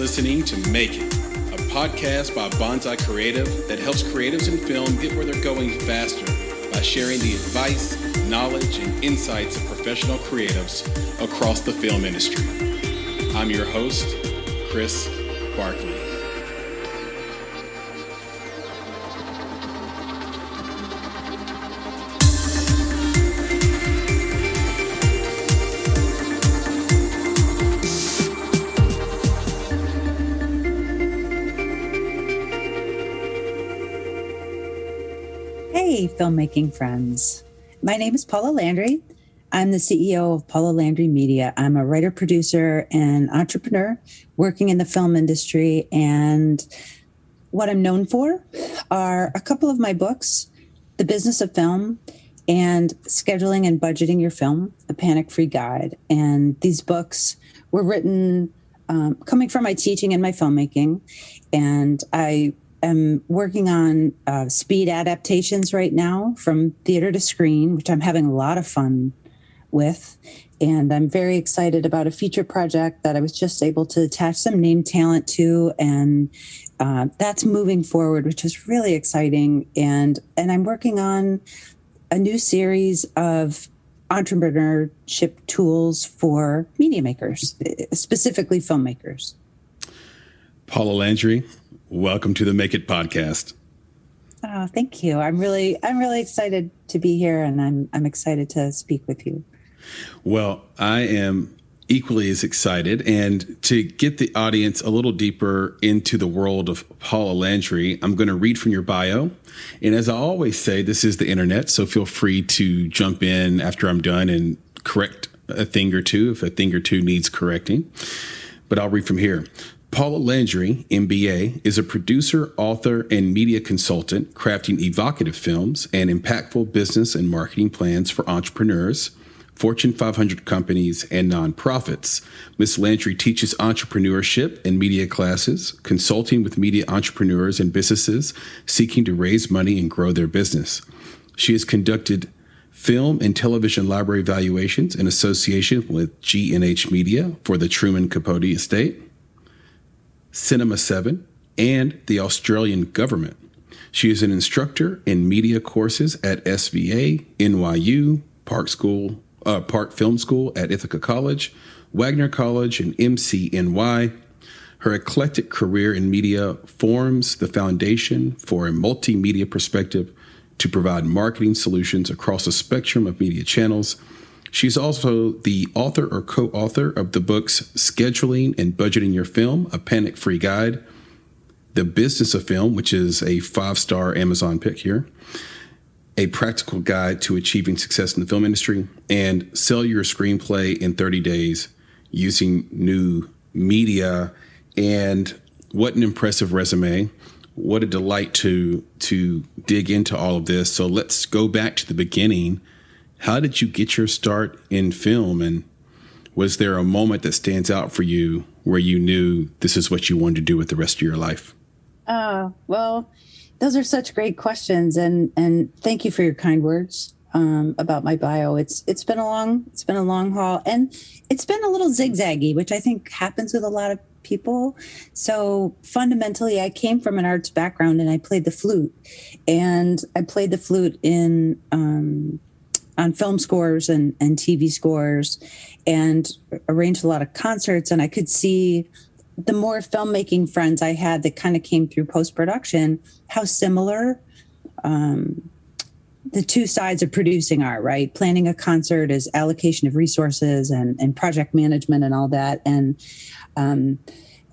listening to Make It, a podcast by Bonsai Creative that helps creatives in film get where they're going faster by sharing the advice, knowledge, and insights of professional creatives across the film industry. I'm your host, Chris Barkley. Hey, filmmaking friends. My name is Paula Landry. I'm the CEO of Paula Landry Media. I'm a writer, producer, and entrepreneur working in the film industry. And what I'm known for are a couple of my books, The Business of Film and Scheduling and Budgeting Your Film, A Panic-Free Guide. And these books were written coming from my teaching and my filmmaking. And I'm working on speed adaptations right now from theater to screen, which I'm having a lot of fun with. And I'm very excited about a feature project that I was just able to attach some name talent to. And that's moving forward, which is really exciting. And I'm working on a new series of entrepreneurship tools for media makers, specifically filmmakers. Paula Landry, welcome to the Make It podcast. Oh, thank you. I'm really excited to be here, and I'm excited to speak with you. Well, I am equally as excited. And to get the audience a little deeper into the world of Paula Landry, I'm going to read from your bio. And as I always say, this is the internet, so feel free to jump in after I'm done and correct a thing or two if a thing or two needs correcting. But I'll read from here. Paula Landry, MBA, is a producer, author, and media consultant crafting evocative films and impactful business and marketing plans for entrepreneurs, Fortune 500 companies, and nonprofits. Ms. Landry teaches entrepreneurship and media classes, consulting with media entrepreneurs and businesses seeking to raise money and grow their business. She has conducted film and television library evaluations in association with G&H Media for the Truman Capote Estate, Cinema 7, and the Australian government. She is an instructor in media courses at SVA, NYU, Park Film School at Ithaca College, Wagner College, and MCNY. Her eclectic career in media forms the foundation for a multimedia perspective to provide marketing solutions across a spectrum of media channels. She's also the author or co-author of the books Scheduling and Budgeting Your Film, A Panic-Free Guide, The Business of Film, which is a 5-star Amazon pick here, A Practical Guide to Achieving Success in the Film Industry, and Sell Your Screenplay in 30 Days Using New Media. And what an impressive resume. What a delight to dig into all of this. So let's go back to the beginning. How did you get your start in film? And was there a moment that stands out for you where you knew this is what you wanted to do with the rest of your life? Well, those are such great questions. And thank you for your kind words about my bio. It's been a long haul, and it's been a little zigzaggy, which I think happens with a lot of people. So fundamentally, I came from an arts background and I played the flute. And I played the flute on film scores and TV scores, and arranged a lot of concerts. And I could see the more filmmaking friends I had that kind of came through post-production, how similar the two sides of producing are, right? Planning a concert is allocation of resources and project management and all that. And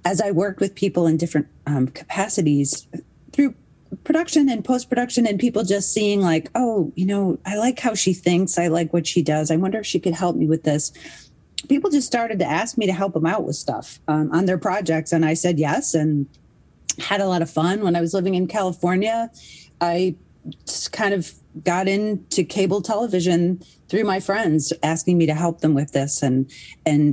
as I worked with people in different capacities through production and post-production, and people just seeing like, oh, I like how she thinks. I like what she does. I wonder if she could help me with this. People just started to ask me to help them out with stuff on their projects. And I said yes, and had a lot of fun. When I was living in California, I just kind of got into cable television through my friends asking me to help them with this and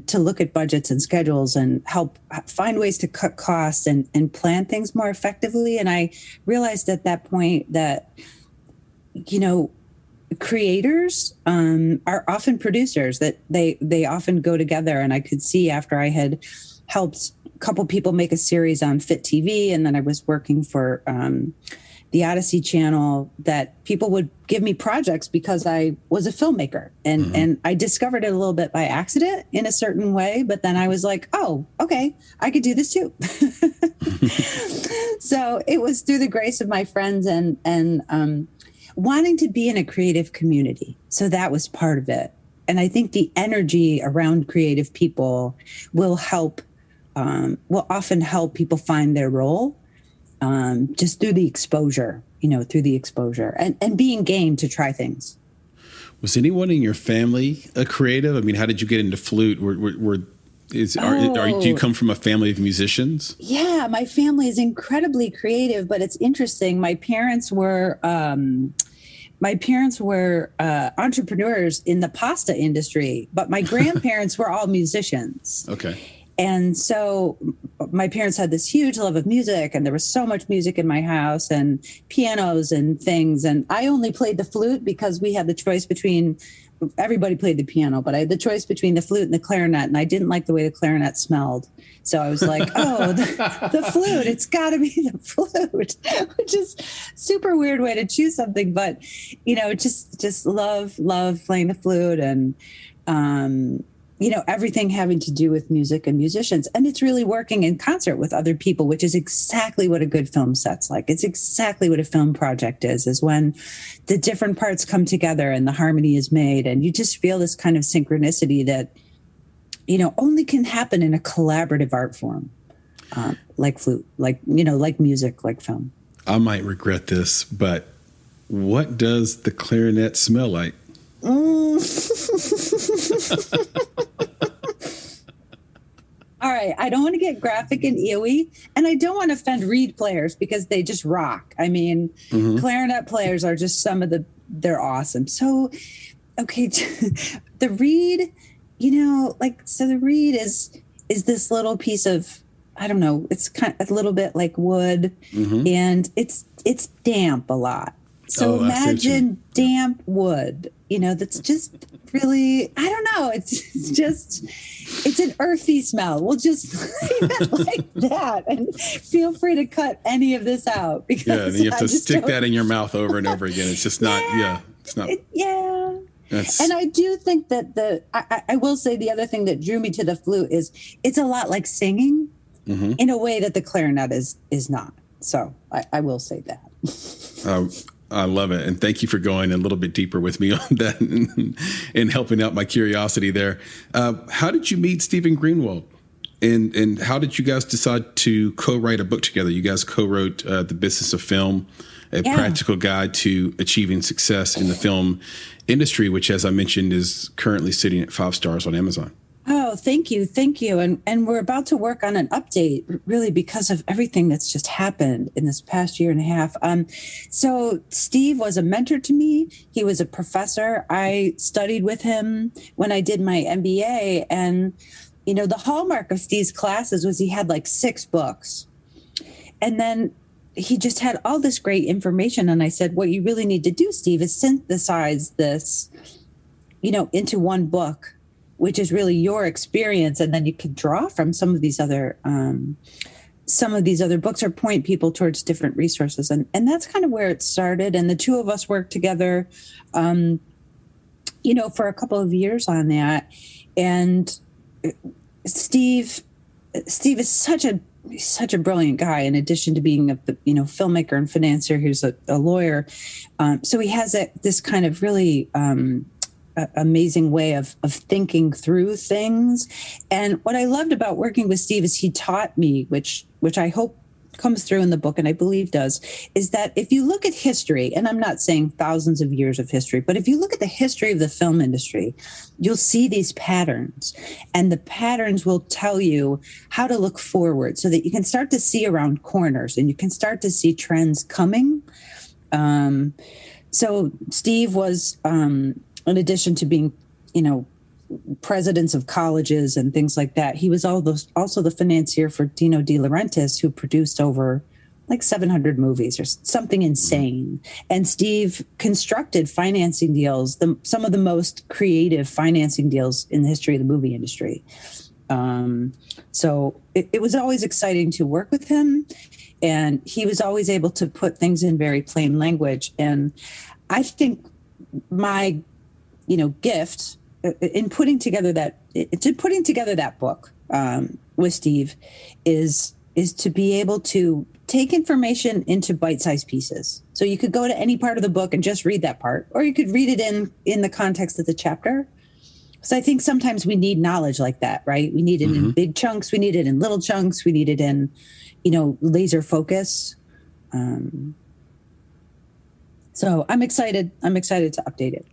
to look at budgets and schedules and help find ways to cut costs and plan things more effectively. And I realized at that point that, creators are often producers, that they often go together. And I could see after I had helped a couple people make a series on Fit TV. And then I was working for the Odyssey channel, that people would give me projects because I was a filmmaker. And I discovered it a little bit by accident in a certain way. But then I was like, oh, okay, I could do this too. So it was through the grace of my friends and wanting to be in a creative community. So that was part of it. And I think the energy around creative people will often help people find their role. Just through the exposure, and being game to try things. Was anyone in your family a creative? I mean, how did you get into flute? Do you come from a family of musicians? Yeah, my family is incredibly creative, but it's interesting. My parents were entrepreneurs in the pasta industry, but my grandparents were all musicians. Okay. And so my parents had this huge love of music, and there was so much music in my house and pianos and things. And I only played the flute because we had the choice between, everybody played the piano, but I had the choice between the flute and the clarinet. And I didn't like the way the clarinet smelled. So I was like, oh, the flute, it's got to be the flute, which is super weird way to choose something. But, just love playing the flute and, everything having to do with music and musicians. And it's really working in concert with other people, which is exactly what a good film set's like. It's exactly what a film project is when the different parts come together and the harmony is made. And you just feel this kind of synchronicity that, only can happen in a collaborative art form, like flute, like music, like film. I might regret this, but what does the clarinet smell like? All right. I don't want to get graphic and EOE, and I don't want to offend reed players because they just rock. I mean, clarinet players are just they're awesome. So, okay. The reed, the reed is this little piece of, I don't know, it's kind of a little bit like wood, and it's damp a lot. So imagine damp wood, that's just really, I don't know. It's an earthy smell. We'll just leave it like that, and feel free to cut any of this out. Because and you have to stick that in your mouth over and over again. It's just not, it's not. And I do think that I will say the other thing that drew me to the flute is it's a lot like singing in a way that the clarinet is not. So I will say that. I love it. And thank you for going a little bit deeper with me on that and helping out my curiosity there. How did you meet Stephen Greenwald? And how did you guys decide to co-write a book together? You guys co-wrote The Business of Film, a practical guide to achieving success in the film industry, which, as I mentioned, is currently sitting at 5 stars on Amazon. Oh, thank you. Thank you. And we're about to work on an update, really, because of everything that's just happened in this past year and a half. So Steve was a mentor to me. He was a professor. I studied with him when I did my MBA. And, the hallmark of Steve's classes was he had like 6 books. And then he just had all this great information. And I said, what you really need to do, Steve, is synthesize this, into one book, which is really your experience. And then you can draw from some of these other books or point people towards different resources. And that's kind of where it started. And the two of us worked together, for a couple of years on that. And Steve is such a brilliant guy, in addition to being a filmmaker and financier. He's a lawyer. So he has this kind of really, amazing way of thinking through things. And what I loved about working with Steve is he taught me, which I hope comes through in the book, and I believe does, is that if you look at history, and I'm not saying thousands of years of history, but if you look at the history of the film industry, you'll see these patterns, and the patterns will tell you how to look forward so that you can start to see around corners and you can start to see trends coming. So Steve was, in addition to being, presidents of colleges and things like that, he was also the financier for Dino De Laurentiis, who produced over like 700 movies or something insane. And Steve constructed financing deals, some of the most creative financing deals in the history of the movie industry. So it was always exciting to work with him, and he was always able to put things in very plain language. And I think my, gift in putting together that book with Steve is to be able to take information into bite-sized pieces. So you could go to any part of the book and just read that part, or you could read it in the context of the chapter. So I think sometimes we need knowledge like that, right? We need it in big chunks. We need it in little chunks. We need it in, laser focus. So I'm excited. I'm excited to update it.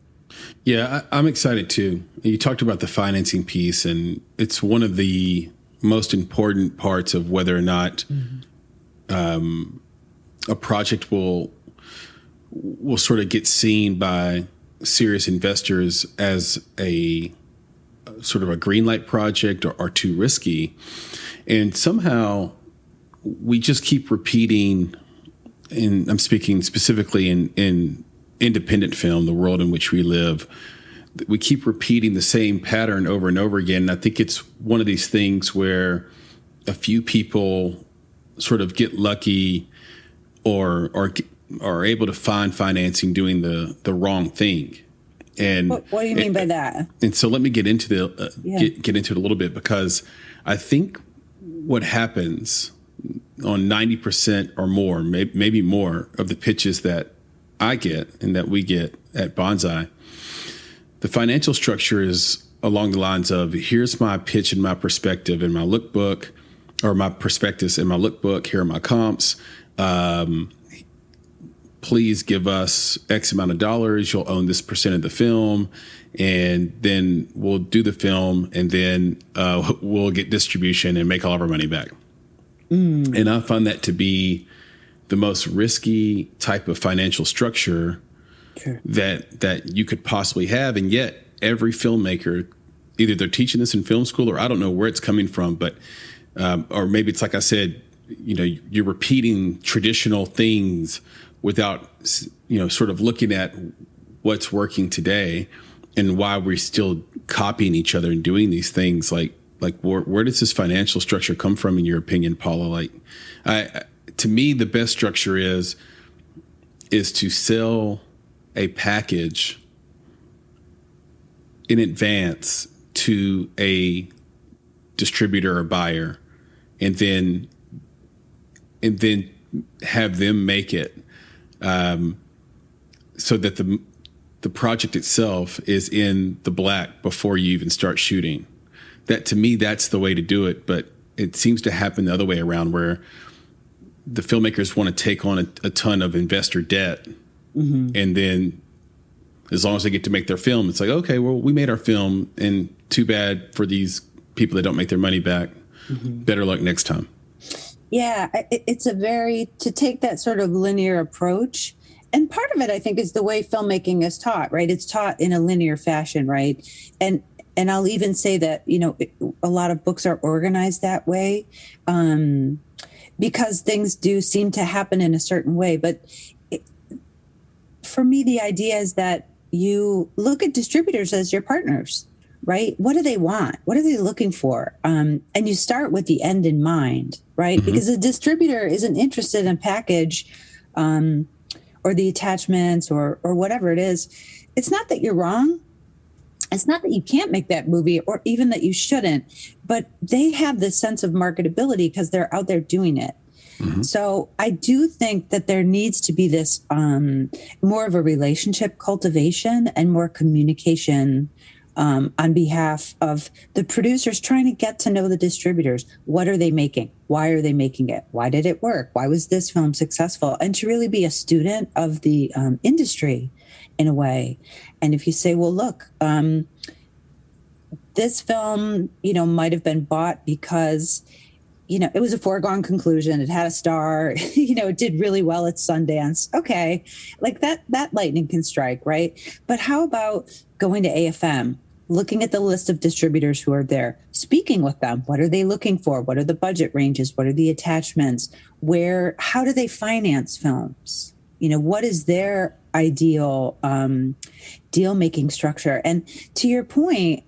Yeah, I'm excited too. You talked about the financing piece, and it's one of the most important parts of whether or not a project will sort of get seen by serious investors as a sort of a green light project or too risky. And somehow we just keep repeating, and I'm speaking specifically in independent film, the world in which we live, we keep repeating the same pattern over and over again. And I think it's one of these things where a few people sort of get lucky or are able to find financing doing the wrong thing. And what do you mean by that? And so let me get into get into it a little bit, because I think what happens on 90% or more, maybe more of the pitches that I get and that we get at Bonsai, the financial structure is along the lines of, here's my pitch and my perspective and my lookbook, or my prospectus and my lookbook. Here are my comps. Please give us X amount of dollars. You'll own this percent of the film, and then we'll do the film, and then we'll get distribution and make all of our money back. And I find that to be the most risky type of financial structure that you could possibly have. And yet every filmmaker, either they're teaching this in film school, or I don't know where it's coming from, but or maybe it's like I said, you're repeating traditional things without, sort of looking at what's working today and why we're still copying each other and doing these things. Like where does this financial structure come from, in your opinion, Paula? To me, the best structure is to sell a package in advance to a distributor or buyer, and then have them make it, so that the project itself is in the black before you even start shooting. That, to me, that's the way to do it. But it seems to happen the other way around, where the filmmakers want to take on a ton of investor debt. And then as long as they get to make their film, it's like, okay, well, we made our film, and too bad for these people that don't make their money back. Better luck next time. Yeah, it's to take that sort of linear approach. And part of it, I think, is the way filmmaking is taught, right? It's taught in a linear fashion, right? And I'll even say that, a lot of books are organized that way, because things do seem to happen in a certain way. But for me, the idea is that you look at distributors as your partners, right? What do they want? What are they looking for? And you start with the end in mind, right? Because a distributor isn't interested in a package, or the attachments or whatever it is. It's not that you're wrong. It's not that you can't make that movie, or even that you shouldn't, but they have this sense of marketability because they're out there doing it. So I do think that there needs to be this more of a relationship cultivation and more communication on behalf of the producers, trying to get to know the distributors. What are they making? Why are they making it? Why did it work? Why was this film successful? And to really be a student of the industry in a way. And if you say, well, look, this film, might have been bought because, it was a foregone conclusion. It had a star, it did really well at Sundance. Okay. Like that lightning can strike, right? But how about going to AFM, looking at the list of distributors who are there, speaking with them? What are they looking for? What are the budget ranges? What are the attachments? How do they finance films? What is their ideal deal-making structure? And to your point,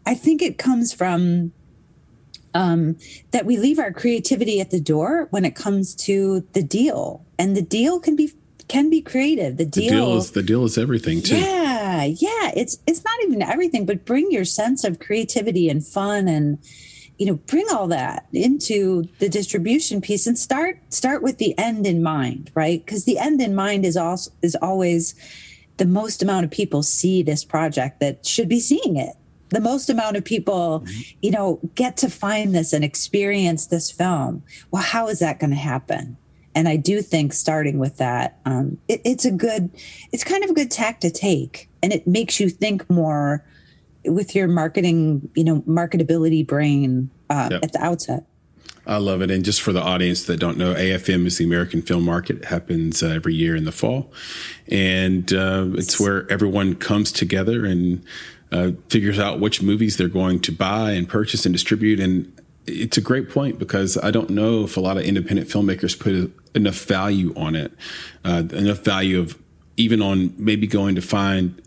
I think it comes from that we leave our creativity at the door when it comes to the deal, and the deal can be creative. The deal is everything too. Yeah. It's not even everything, but bring your sense of creativity and fun, and bring all that into the distribution piece, and start with the end in mind, right? Because the end in mind is always the most amount of people see this project that should be seeing it. The most amount of people, get to find this and experience this film. Well, how is that going to happen? And I do think starting with that, it's kind of a good tack to take, and it makes you think more with your marketability brain at the outset. I love it. And just for the audience that don't know, AFM is the American Film Market. It happens every year in the fall. And it's where everyone comes together and figures out which movies they're going to buy and purchase and distribute. And it's a great point, because I don't know if a lot of independent filmmakers put enough value on it, enough value of even on maybe going to find,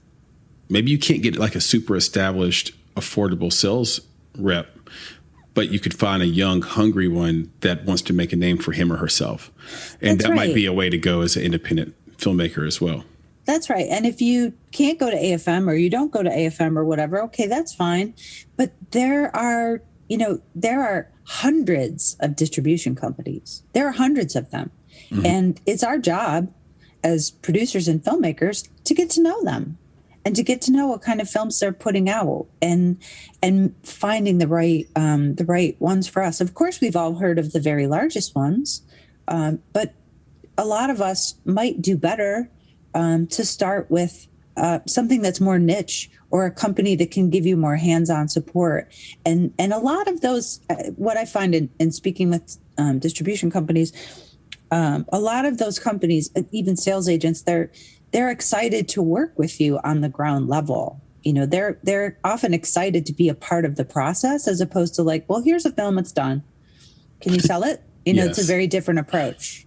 maybe you can't get like a super established, affordable sales rep, but you could find a young, hungry one that wants to make a name for him or herself. And That's that right. might be a way to go as an independent filmmaker as well. That's right. And if you can't go to AFM, or you don't go to AFM or whatever, okay, that's fine. But there are hundreds of distribution companies. There are hundreds of them. Mm-hmm. And it's our job as producers and filmmakers to get to know them, and to get to know what kind of films they're putting out, and finding the right ones for us. Of course, we've all heard of the very largest ones, but a lot of us might do better to start with something that's more niche, or a company that can give you more hands-on support. And a lot of those, what I find in speaking with distribution companies, a lot of those companies, even sales agents, they're excited to work with you on the ground level. They're often excited to be a part of the process, as opposed to like, well, here's a film, it's done. Can you sell it? Yes. It's a very different approach.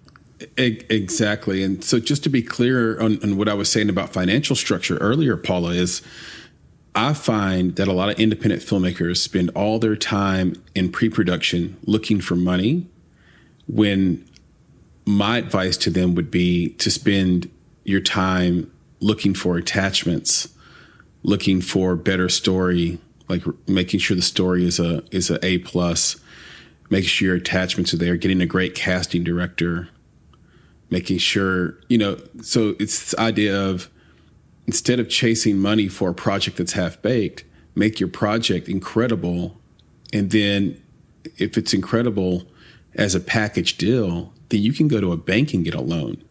Exactly. And so just to be clear on what I was saying about financial structure earlier, Paula, is I find that a lot of independent filmmakers spend all their time in pre-production looking for money, when my advice to them would be to spend your time looking for attachments, looking for better story, like making sure the story is a A+, making sure your attachments are there, getting a great casting director, making sure, so it's this idea of, instead of chasing money for a project that's half-baked, make your project incredible. And then if it's incredible as a package deal, then you can go to a bank and get a loan.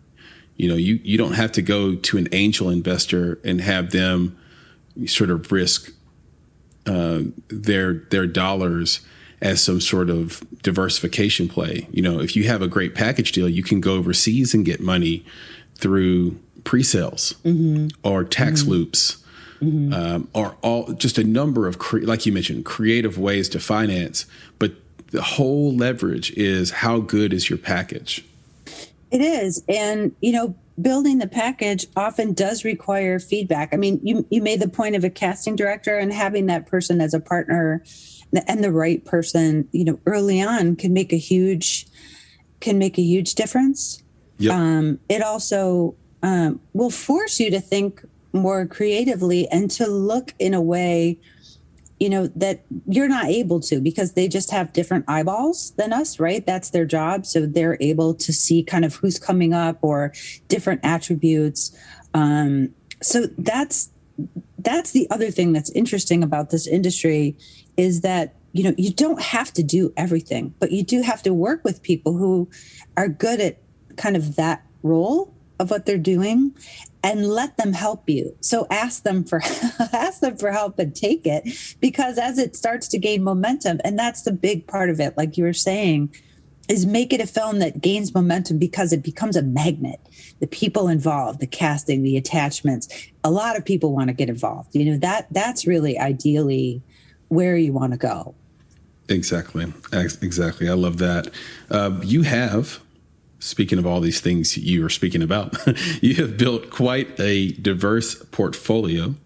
You don't have to go to an angel investor and have them sort of risk their dollars as some sort of diversification play. If you have a great package deal, you can go overseas and get money through pre-sales, mm-hmm. or tax mm-hmm. loops, mm-hmm. Or all just a number of, like you mentioned, creative ways to finance. But the whole leverage is, how good is your package? It is. And, building the package often does require feedback. I mean, you made the point of a casting director, and having that person as a partner, and the right person, early on can make a huge difference. Yep. It also will force you to think more creatively, and to look in a way, that you're not able to, because they just have different eyeballs than us, right? That's their job. So they're able to see kind of who's coming up, or different attributes. So that's the other thing that's interesting about this industry, is that, you don't have to do everything, but you do have to work with people who are good at kind of that role of what they're doing, and let them help you. So ask them for help, and take it, because as it starts to gain momentum, and that's the big part of it, like you were saying, is make it a film that gains momentum, because it becomes a magnet. The people involved, the casting, the attachments, a lot of people want to get involved. That's really ideally where you want to go. Exactly. I love that. You have, speaking of all these things you are speaking about, you have built quite a diverse portfolio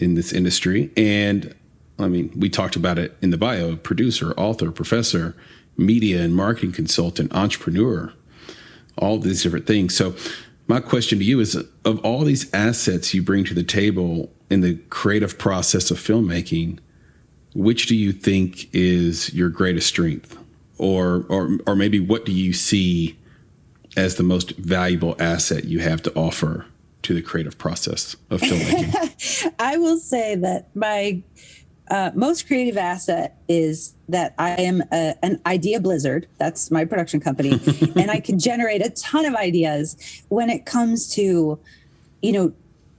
in this industry. And I mean, we talked about it in the bio: producer, author, professor, media and marketing consultant, entrepreneur, all these different things. So my question to you is, of all these assets you bring to the table in the creative process of filmmaking, which do you think is your greatest strength? Or maybe what do you see as the most valuable asset you have to offer to the creative process of filmmaking? I will say that my most creative asset is that I am an idea blizzard. That's my production company. And I can generate a ton of ideas when it comes to,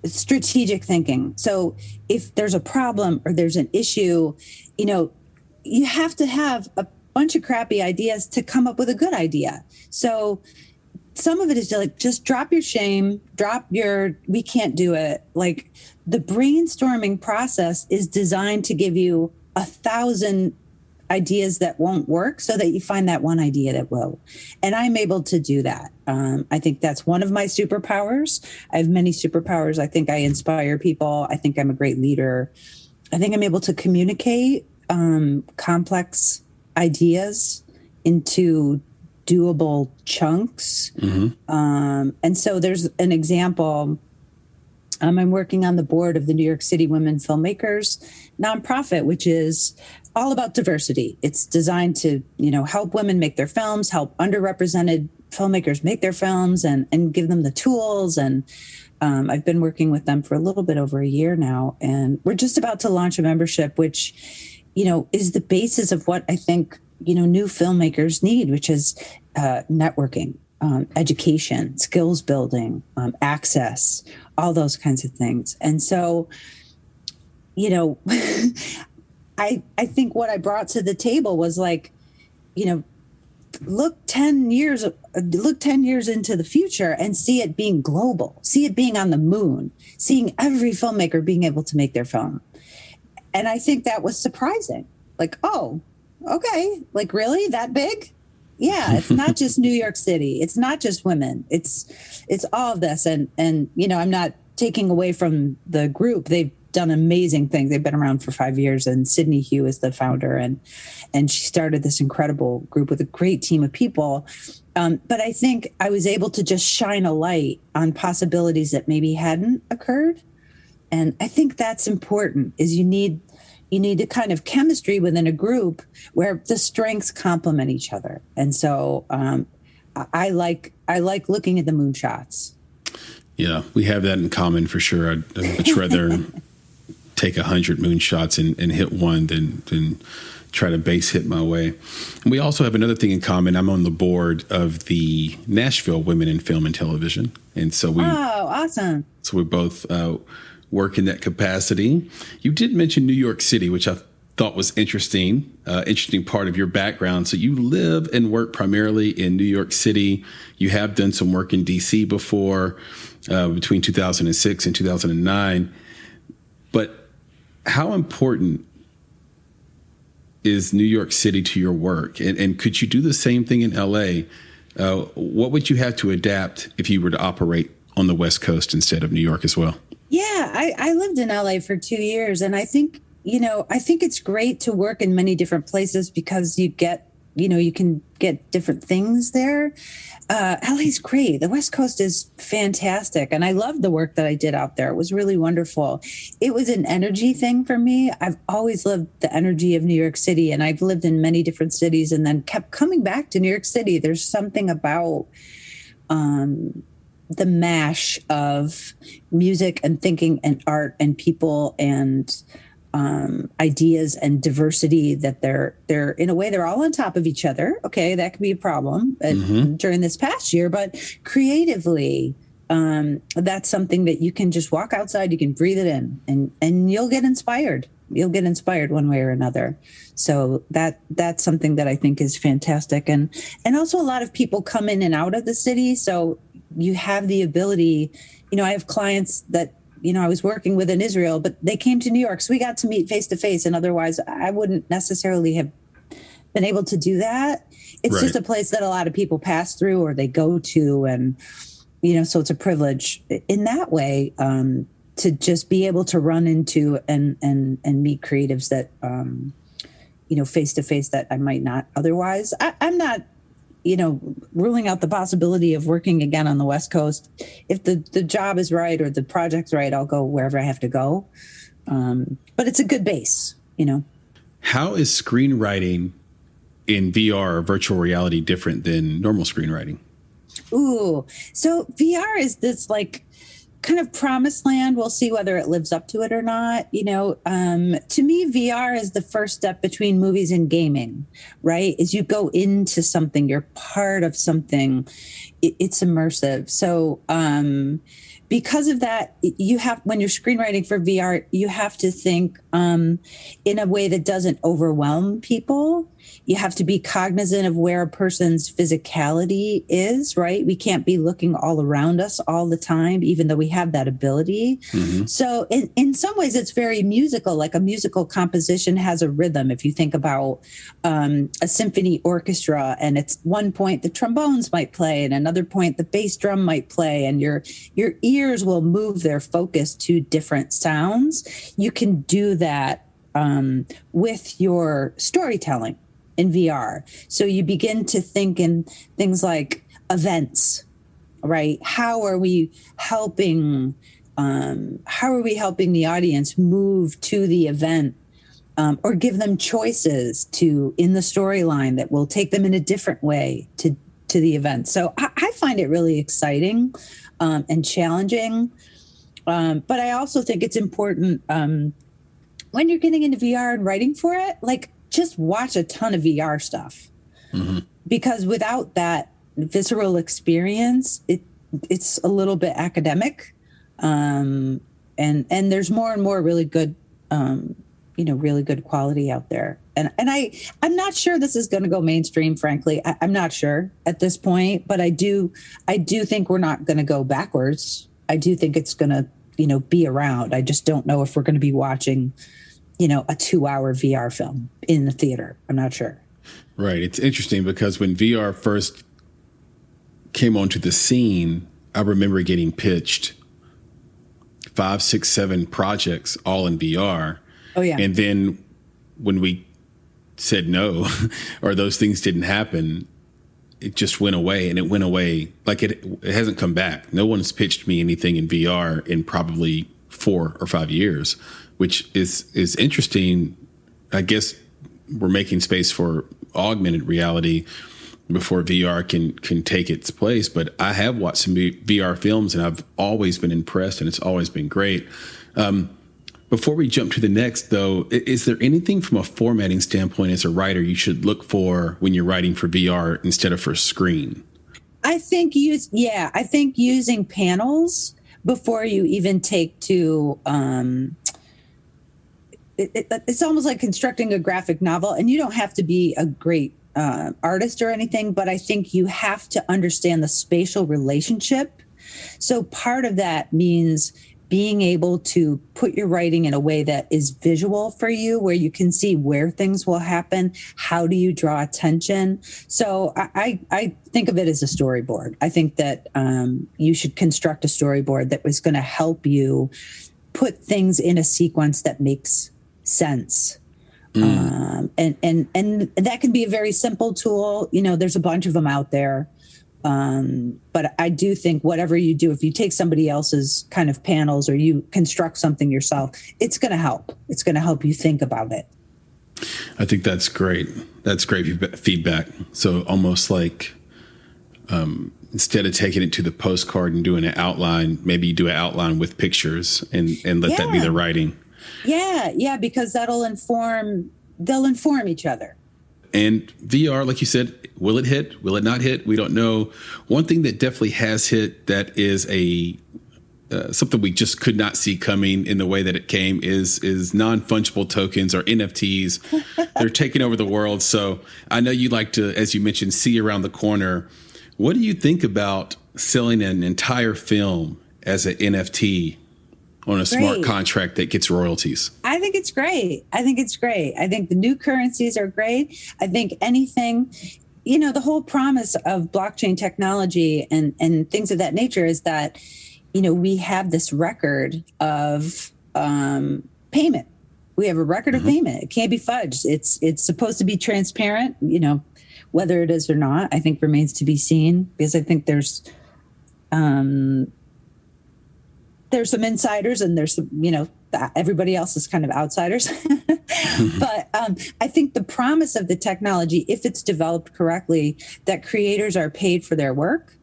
strategic thinking. So if there's a problem or there's an issue, you have to have a bunch of crappy ideas to come up with a good idea. So some of it is like, just drop your shame, we can't do it. Like, the brainstorming process is designed to give you 1,000 ideas that won't work so that you find that one idea that will. And I'm able to do that. I think that's one of my superpowers. I have many superpowers. I think I inspire people. I think I'm a great leader. I think I'm able to communicate complex ideas into doable chunks. Mm-hmm. And so there's an example. I'm working on the board of the New York City Women Filmmakers nonprofit, which is all about diversity. It's designed to, help women make their films, help underrepresented filmmakers make their films, and give them the tools. And I've been working with them for a little bit over a year now. And we're just about to launch a membership, which, is the basis of what I think, new filmmakers need, which is networking, education, skills building, access, all those kinds of things. And so, I think what I brought to the table was like, look 10 years into the future and see it being global, see it being on the moon, seeing every filmmaker being able to make their film. And I think that was surprising. Like, oh, okay. Like, really? That big? Yeah. It's not just New York City. It's not just women. It's all of this. And, I'm not taking away from the group. They've done amazing things. They've been around for 5 years, and Sydney Hugh is the founder, and she started this incredible group with a great team of people. But I think I was able to just shine a light on possibilities that maybe hadn't occurred. And I think that's important, is you need a kind of chemistry within a group where the strengths complement each other. And so I like looking at the moonshots. Yeah, we have that in common for sure. I'd much rather take 100 moonshots and hit one than try to base hit my way. And we also have another thing in common. I'm on the board of the Nashville Women in Film and Television. And so awesome. So we both work in that capacity. You did mention New York City, which I thought was interesting part of your background. So you live and work primarily in New York City. You have done some work in DC before, between 2006 and 2009. But how important is New York City to your work? And could you do the same thing in LA? What would you have to adapt if you were to operate on the West Coast instead of New York as well? Yeah, I lived in LA for 2 years, and I think it's great to work in many different places because you can get different things there. LA's great. The West Coast is fantastic. And I loved the work that I did out there. It was really wonderful. It was an energy thing for me. I've always loved the energy of New York City, and I've lived in many different cities and then kept coming back to New York City. There's something about the mash of music and thinking and art and people and ideas and diversity that they're in a way, they're all on top of each other. Okay, that could be a problem during this past year, but creatively, that's something that you can just walk outside, you can breathe it in, and you'll get inspired. You'll get inspired one way or another. So that's something that I think is fantastic. And also a lot of people come in and out of the city. So you have the ability, I have clients that, I was working with in Israel, but they came to New York. So we got to meet face to face. And otherwise I wouldn't necessarily have been able to do that. It's right. Just a place that a lot of people pass through or they go to. And, so it's a privilege in that way. to just be able to run into and meet creatives that, face to face that I might not otherwise. I'm not, ruling out the possibility of working again on the West Coast. If the job is right or the project's right, I'll go wherever I have to go. But it's a good base, How is screenwriting in VR or virtual reality different than normal screenwriting? Ooh, so VR is this kind of promised land. We'll see whether it lives up to it or not. To me, VR is the first step between movies and gaming, right? As you go into something, you're part of something. It's immersive. So because of that, when you're screenwriting for VR, you have to think in a way that doesn't overwhelm people. You have to be cognizant of where a person's physicality is, right? We can't be looking all around us all the time, even though we have that ability. Mm-hmm. So in some ways, it's very musical, like a musical composition has a rhythm. If you think about a symphony orchestra, and it's one point the trombones might play, and another point the bass drum might play, and your ears will move their focus to different sounds. You can do that with your storytelling in VR. So you begin to think in things like events, right? How are we helping the audience move to the event, or give them choices in the storyline that will take them in a different way to the event. So I find it really exciting and challenging. But I also think it's important when you're getting into VR and writing for it, just watch a ton of VR stuff, mm-hmm. because without that visceral experience, it's a little bit academic, and there's more and more really good, really good quality out there. And I'm not sure this is going to go mainstream. Frankly, I'm not sure at this point, but I do think we're not going to go backwards. I do think it's going to be around. I just don't know if we're going to be watching a 2-hour VR film in the theater. I'm not sure. Right. It's interesting because when VR first came onto the scene, I remember getting pitched 5, 6, 7 projects all in VR. Oh, yeah. And then when we said no, or those things didn't happen, it just went away, and it went away. It hasn't come back. No one's pitched me anything in VR in probably 4 or 5 years, which is interesting. I guess we're making space for augmented reality before VR can take its place. But I have watched some VR films, and I've always been impressed, and it's always been great. Before we jump to the next, though, is there anything from a formatting standpoint as a writer you should look for when you're writing for VR instead of for screen? I think using panels before you even take to it's almost like constructing a graphic novel, and you don't have to be a great artist or anything, but I think you have to understand the spatial relationship. So part of that means being able to put your writing in a way that is visual for you, where you can see where things will happen. How do you draw attention? So I think of it as a storyboard. I think that you should construct a storyboard that was going to help you put things in a sequence that makes sense. And that can be a very simple tool. There's a bunch of them out there. But I do think whatever you do, if you take somebody else's kind of panels or you construct something yourself, it's going to help. It's going to help you think about it. I think that's great. That's great feedback. So almost like instead of taking it to the postcard and doing an outline, maybe you do an outline with pictures and let that be the writing. Yeah, because they'll inform each other. And VR, like you said, will it hit? Will it not hit? We don't know. One thing that definitely has hit that is something we just could not see coming in the way that it came is non-fungible tokens, or NFTs. They're taking over the world. So I know you like to, as you mentioned, see around the corner. What do you think about selling an entire film as an NFT on a smart contract that gets royalties? I think it's great. I think the new currencies are great. I think anything, the whole promise of blockchain technology and things of that nature is that, we have this record of payment. We have a record of payment. It can't be fudged. It's supposed to be transparent, whether it is or not, I think remains to be seen, because I think there's some insiders and there's some, everybody else is kind of outsiders. But I think the promise of the technology, if it's developed correctly, that creators are paid for their work,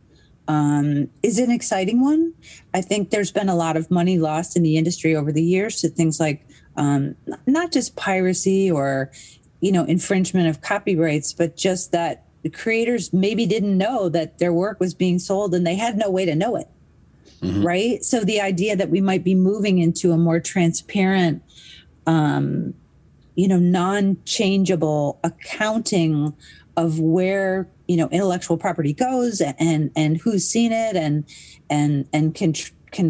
is an exciting one. I think there's been a lot of money lost in the industry over the years to things like not just piracy or, infringement of copyrights, but just that the creators maybe didn't know that their work was being sold and they had no way to know it. Right. So the idea that we might be moving into a more transparent, non-changeable accounting of where, intellectual property goes and who's seen it and can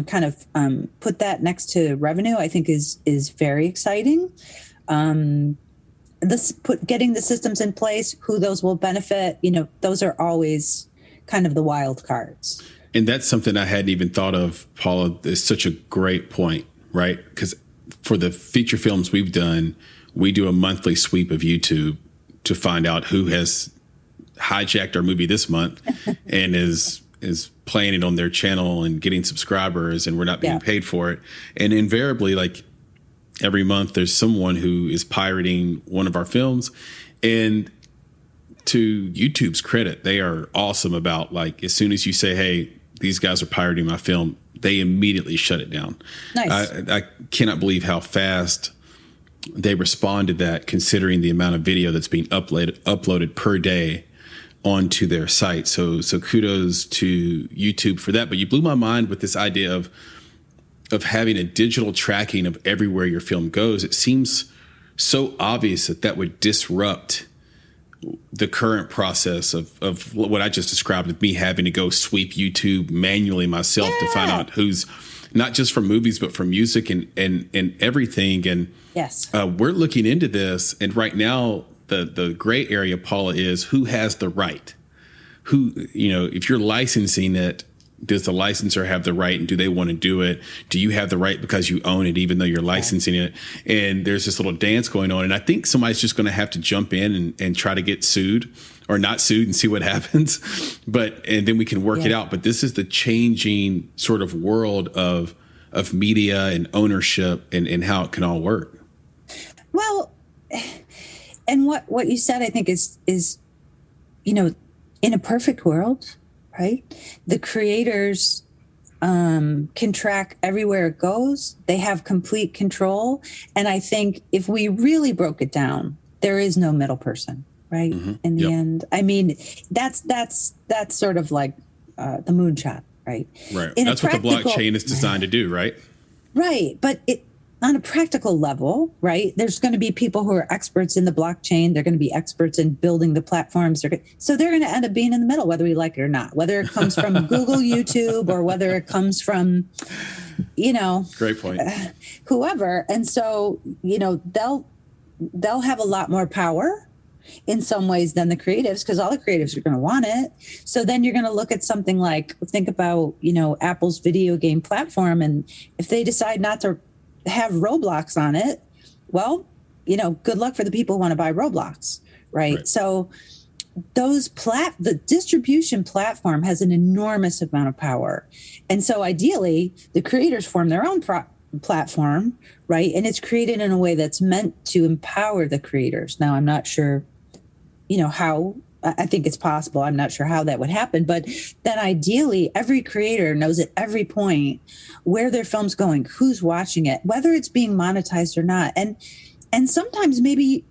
kind of put that next to revenue, I think is very exciting. Getting the systems in place, who those will benefit, those are always kind of the wild cards. And that's something I hadn't even thought of, Paula. It's such a great point, right? Because for the feature films we've done, we do a monthly sweep of YouTube to find out who has hijacked our movie this month and is playing it on their channel and getting subscribers, and we're not being paid for it. And invariably, like every month, there's someone who is pirating one of our films. And to YouTube's credit, they are awesome about, like, as soon as you say, hey, these guys are pirating my film, they immediately shut it down. Nice. I cannot believe how fast they responded to that, considering the amount of video that's being uploaded per day onto their site. So kudos to YouTube for that. But you blew my mind with this idea of having a digital tracking of everywhere your film goes. It seems so obvious that would disrupt the current process of what I just described, of me having to go sweep YouTube manually myself to find out who's, not just from movies, but from music and everything. And yes, we're looking into this. And right now, the gray area, Paula, is who has the right? Who, if you're licensing it, does the licensor have the right, and do they want to do it? Do you have the right because you own it, even though you're licensing it? And there's this little dance going on. And I think somebody's just going to have to jump in and try to get sued or not sued and see what happens. And then we can work it out. But this is the changing sort of world of media and ownership and how it can all work. Well, and what you said, I think is, in a perfect world, right? The creators can track everywhere it goes. They have complete control. And I think if we really broke it down, there is no middle person, right? In the end. I mean, that's sort of like the moonshot, right? Right. That's what the blockchain is designed to do, right? Right. But on a practical level, right, there's going to be people who are experts in the blockchain. They're going to be experts in building the platforms. So they're going to end up being in the middle, whether we like it or not, whether it comes from Google, YouTube, or whether it comes from, great point, whoever. And so, they'll have a lot more power in some ways than the creatives, because all the creatives are going to want it. So then you're going to look at something like, think about, Apple's video game platform. And if they decide not to have Roblox on it, well, good luck for the people who want to buy Roblox, right? So the distribution platform has an enormous amount of power. And so ideally, the creators form their own platform, right? And it's created in a way that's meant to empower the creators. Now, I'm not sure, how. I think it's possible. I'm not sure how that would happen, but then ideally every creator knows at every point where their film's going, who's watching it, whether it's being monetized or not. And sometimes maybe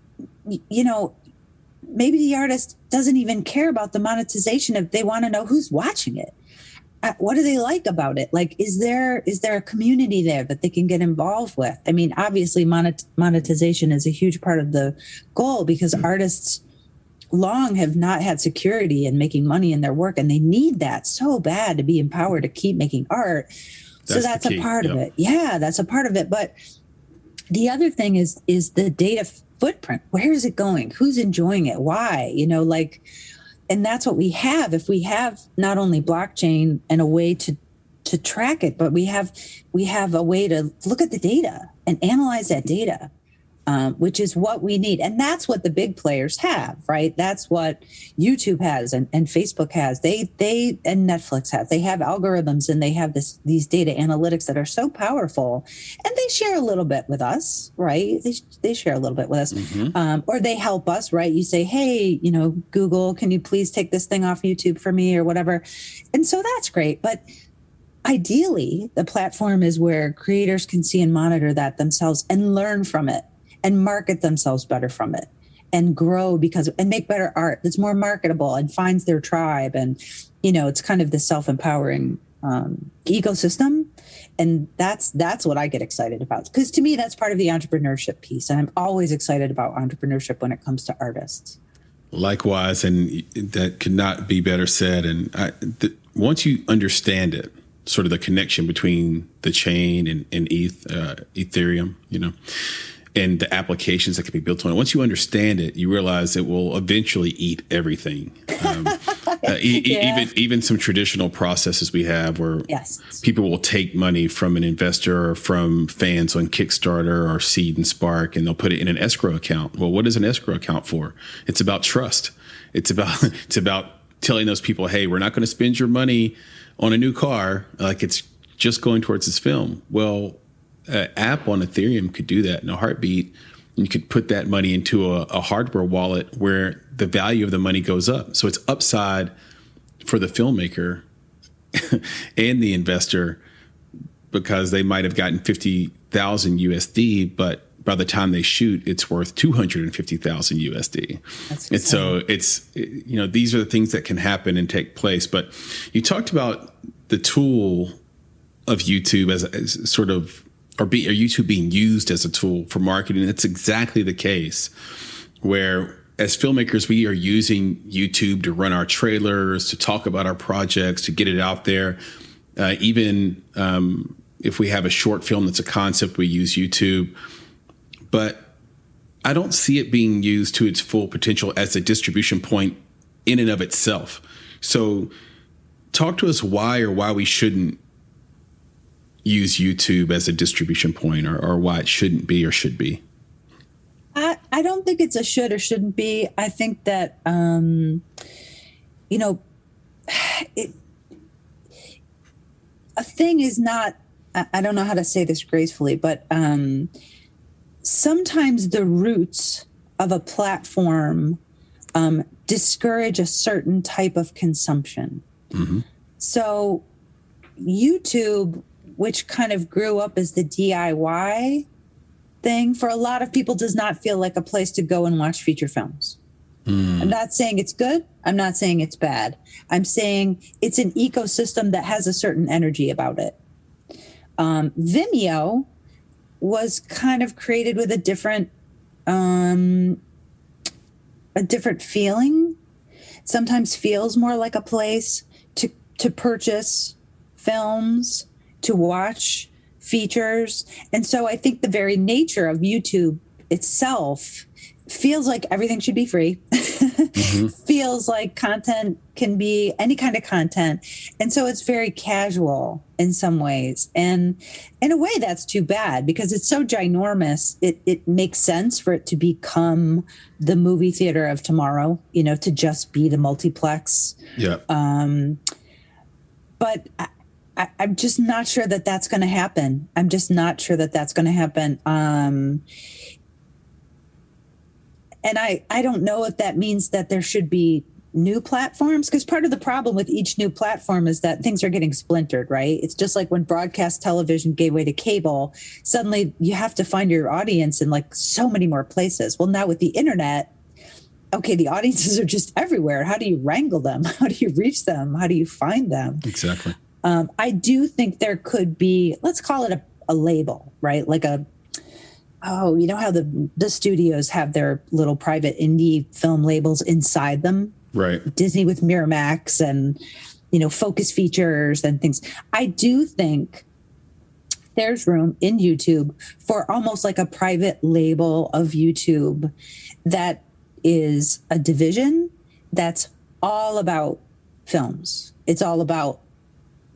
the artist doesn't even care about the monetization if they want to know who's watching it. What do they like about it? Like, is there a community there that they can get involved with? I mean, obviously monetization is a huge part of the goal, because artists long have not had security in making money in their work, and they need that so bad to be empowered to keep making art. So that's a part of it. Yeah, that's a part of it. But the other thing is the data footprint. Where is it going? Who's enjoying it? Why? And that's what we have. If we have not only blockchain and a way to to track it, but we have a way to look at the data and analyze that data, which is what we need. And that's what the big players have, right? That's what YouTube has and Facebook has. They and Netflix have. They have algorithms and they have these data analytics that are so powerful. And they share a little bit with us, right? They share a little bit with us. Or they help us, right? You say, hey, Google, can you please take this thing off YouTube for me or whatever? And so that's great. But ideally, the platform is where creators can see and monitor that themselves and learn from it and market themselves better from it and grow and make better art that's more marketable and finds their tribe. And, it's kind of the self-empowering ecosystem. And that's what I get excited about. Because to me, that's part of the entrepreneurship piece. And I'm always excited about entrepreneurship when it comes to artists. Likewise, and that could not be better said. And once you understand it, sort of the connection between the chain and Ethereum, and the applications that can be built on it. Once you understand it, you realize it will eventually eat everything. Even some traditional processes we have where people will take money from an investor or from fans on Kickstarter or Seed and Spark, and they'll put it in an escrow account. Well, what is an escrow account for? It's about trust. It's about telling those people, hey, we're not going to spend your money on a new car, like it's just going towards this film. Well, an app on Ethereum could do that in a heartbeat. You could put that money into a hardware wallet where the value of the money goes up. So it's upside for the filmmaker and the investor because they might have gotten 50,000 USD, but by the time they shoot, it's worth 250,000 USD. And so it's, these are the things that can happen and take place. But you talked about the tool of YouTube as sort of, or YouTube being used as a tool for marketing. That's exactly the case where as filmmakers, we are using YouTube to run our trailers, to talk about our projects, to get it out there. Even if we have a short film that's a concept, we use YouTube. But I don't see it being used to its full potential as a distribution point in and of itself. So talk to us why we shouldn't use YouTube as a distribution point or why it shouldn't be or should be. I don't think it's a should or shouldn't be. I think that, a thing is not, I don't know how to say this gracefully, but sometimes the roots of a platform discourage a certain type of consumption. Mm-hmm. So YouTube, which kind of grew up as the DIY thing, for a lot of people does not feel like a place to go and watch feature films. I'm not saying it's good. I'm not saying it's bad. I'm saying it's an ecosystem that has a certain energy about it. Vimeo was kind of created with a different feeling. Sometimes feels more like a place to purchase films, to watch features. And so I think the very nature of YouTube itself feels like everything should be free. Mm-hmm. Feels like content can be any kind of content. And so it's very casual in some ways. And in a way, that's too bad because it's so ginormous. It makes sense for it to become the movie theater of tomorrow, to just be the multiplex. Yeah. But I'm just not sure that that's going to happen. I'm just not sure that that's going to happen. And I don't know if that means that there should be new platforms, because part of the problem with each new platform is that things are getting splintered, right? It's just like when broadcast television gave way to cable, suddenly you have to find your audience in like so many more places. Well, now with the internet, okay, the audiences are just everywhere. How do you wrangle them? How do you reach them? How do you find them? Exactly. I do think there could be, let's call it a label, right? Like how the studios have their little private indie film labels inside them. Right. Disney with Miramax and, Focus Features and things. I do think there's room in YouTube for almost like a private label of YouTube that is a division that's all about films. It's all about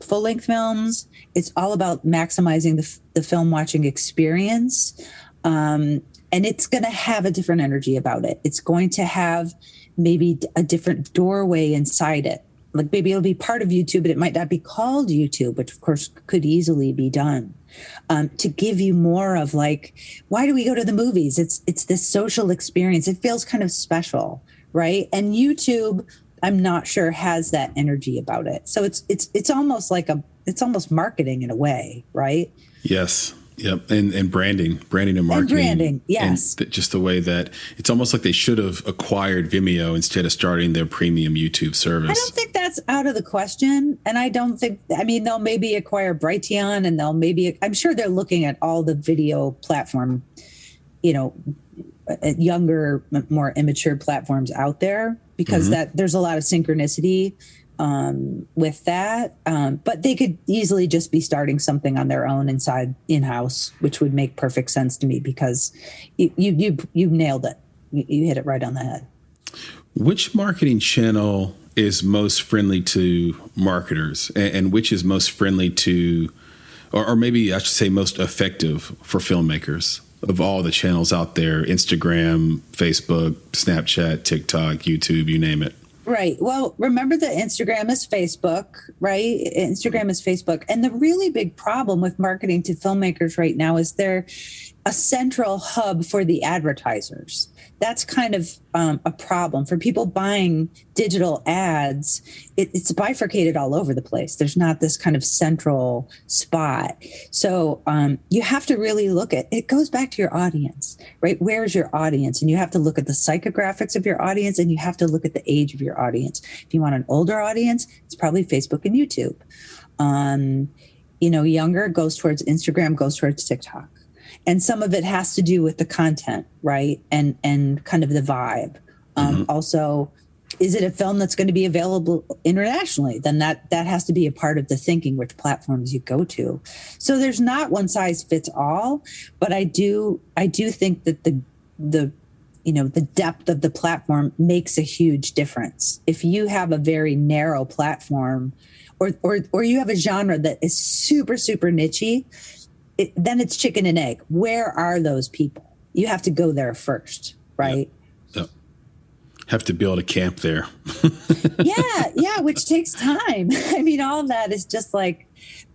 full-length films. It's all about maximizing the film watching experience. And it's going to have a different energy about it. It's going to have maybe a different doorway inside it. Like maybe it'll be part of YouTube, but it might not be called YouTube, which of course could easily be done. To give you more of like, why do we go to the movies? It's this social experience. It feels kind of special, right? And YouTube, I'm not sure, has that energy about it. So it's almost like it's almost marketing in a way, right? Yes. Yep. And branding and marketing. And branding, yes. And just the way that it's almost like they should have acquired Vimeo instead of starting their premium YouTube service. I don't think that's out of the question. And I don't think, I mean, they'll maybe acquire Brighteon and I'm sure they're looking at all the video platform, younger, more immature platforms out there, because there's a lot of synchronicity with that. But they could easily just be starting something on their own in-house, which would make perfect sense to me, because you nailed it. You hit it right on the head. Which marketing channel is most friendly to marketers, and which is most friendly to, or maybe I should say most effective for filmmakers of all the channels out there? Instagram, Facebook, Snapchat, TikTok, YouTube, you name it. Right. Well, remember that Instagram is Facebook, right? Instagram is Facebook. And the really big problem with marketing to filmmakers right now is they're a central hub for the advertisers. That's kind of a problem for people buying digital ads. It's bifurcated all over the place. There's not this kind of central spot. So you have to really look at it. Goes back to your audience, right? Where's your audience? And you have to look at the psychographics of your audience, and you have to look at the age of your audience. If you want an older audience, it's probably Facebook and YouTube. Younger goes towards Instagram, goes towards TikTok. And some of it has to do with the content, right? And kind of the vibe. Also, is it a film that's going to be available internationally? Then that has to be a part of the thinking, which platforms you go to. So there's not one size fits all, but I do think that the depth of the platform makes a huge difference. If you have a very narrow platform, or you have a genre that is super, super niche-y, then it's chicken and egg. Where are those people? You have to go there first, right? Yep. Have to build a camp there. yeah, which takes time. I mean, all of that is just like,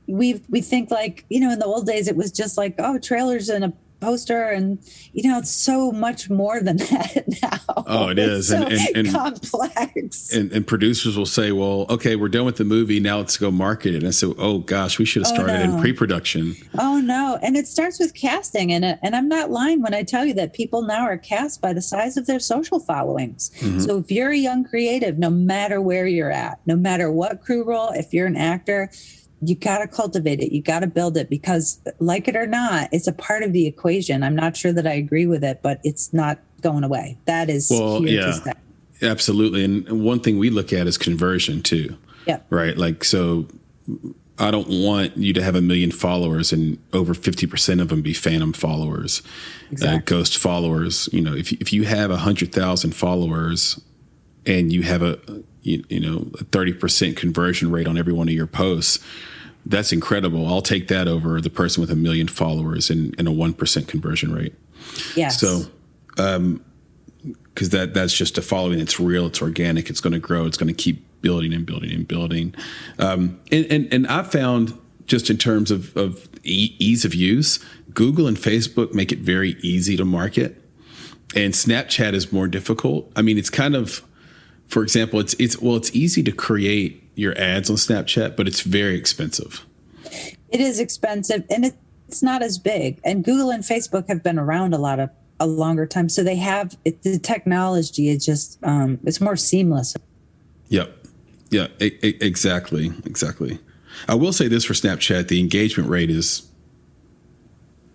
we think like, in the old days, it was just like, oh, trailers and a poster, and it's so much more than that now. Oh, it is. And complex. And producers will say, well, okay, we're done with the movie, now let's go market it. And I say, oh gosh, we should have started in pre-production. Oh no. And it starts with casting, and I'm not lying when I tell you that people now are cast by the size of their social followings. So if you're a young creative, no matter where you're at, no matter what crew role, if you're an actor, you got to cultivate it. You got to build it, because like it or not, it's a part of the equation. I'm not sure that I agree with it, but it's not going away. That is here to stay. Absolutely. And one thing we look at is conversion too. Yeah. Right. Like, so I don't want you to have 1 million followers and over 50% of them be phantom followers, ghost followers. If you have 100,000 followers and you have a 30% conversion rate on every one of your posts, that's incredible. I'll take that over the person with 1 million followers and a 1% conversion rate. Yes. So, because that's just a following. It's real. It's organic. It's going to grow. It's going to keep building and building and building. And I found, just in terms of ease of use, Google and Facebook make it very easy to market, and Snapchat is more difficult. I mean, it's kind of, for example, it's easy to create your ads on Snapchat, but it's very expensive. It is expensive, and it's not as big. And Google and Facebook have been around a longer time, so they have the technology is just it's more seamless. Yep. Yeah. Exactly. I will say this for Snapchat: the engagement rate is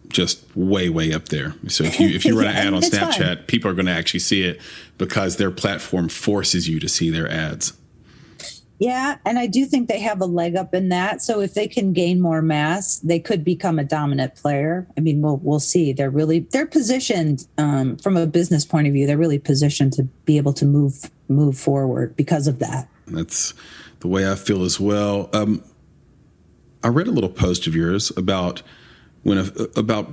just way up there. So if you run an ad on Snapchat, people are going to actually see it because their platform forces you to see their ads. Yeah, and I do think they have a leg up in that. So if they can gain more mass, they could become a dominant player. I mean, we'll see. They're positioned from a business point of view. They're really positioned to be able to move forward because of that. That's the way I feel as well. I read a little post of yours about about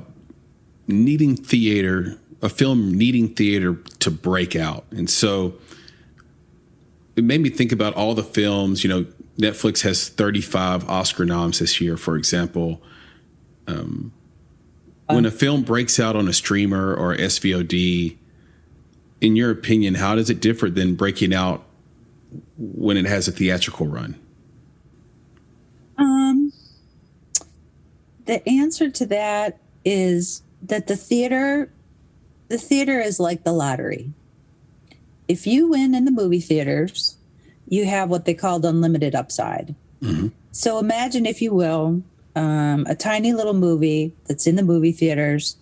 needing theater, a film needing theater to break out. And so it made me think about all the films. You know, Netflix has 35 Oscar noms this year, for example. When a film breaks out on a streamer or SVOD, in your opinion, how does it differ than breaking out when it has a theatrical run? The answer to that is that the theater is like the lottery. If you win in the movie theaters, you have what they called unlimited upside. Mm-hmm. So imagine, if you will, a tiny little movie that's in the movie theaters,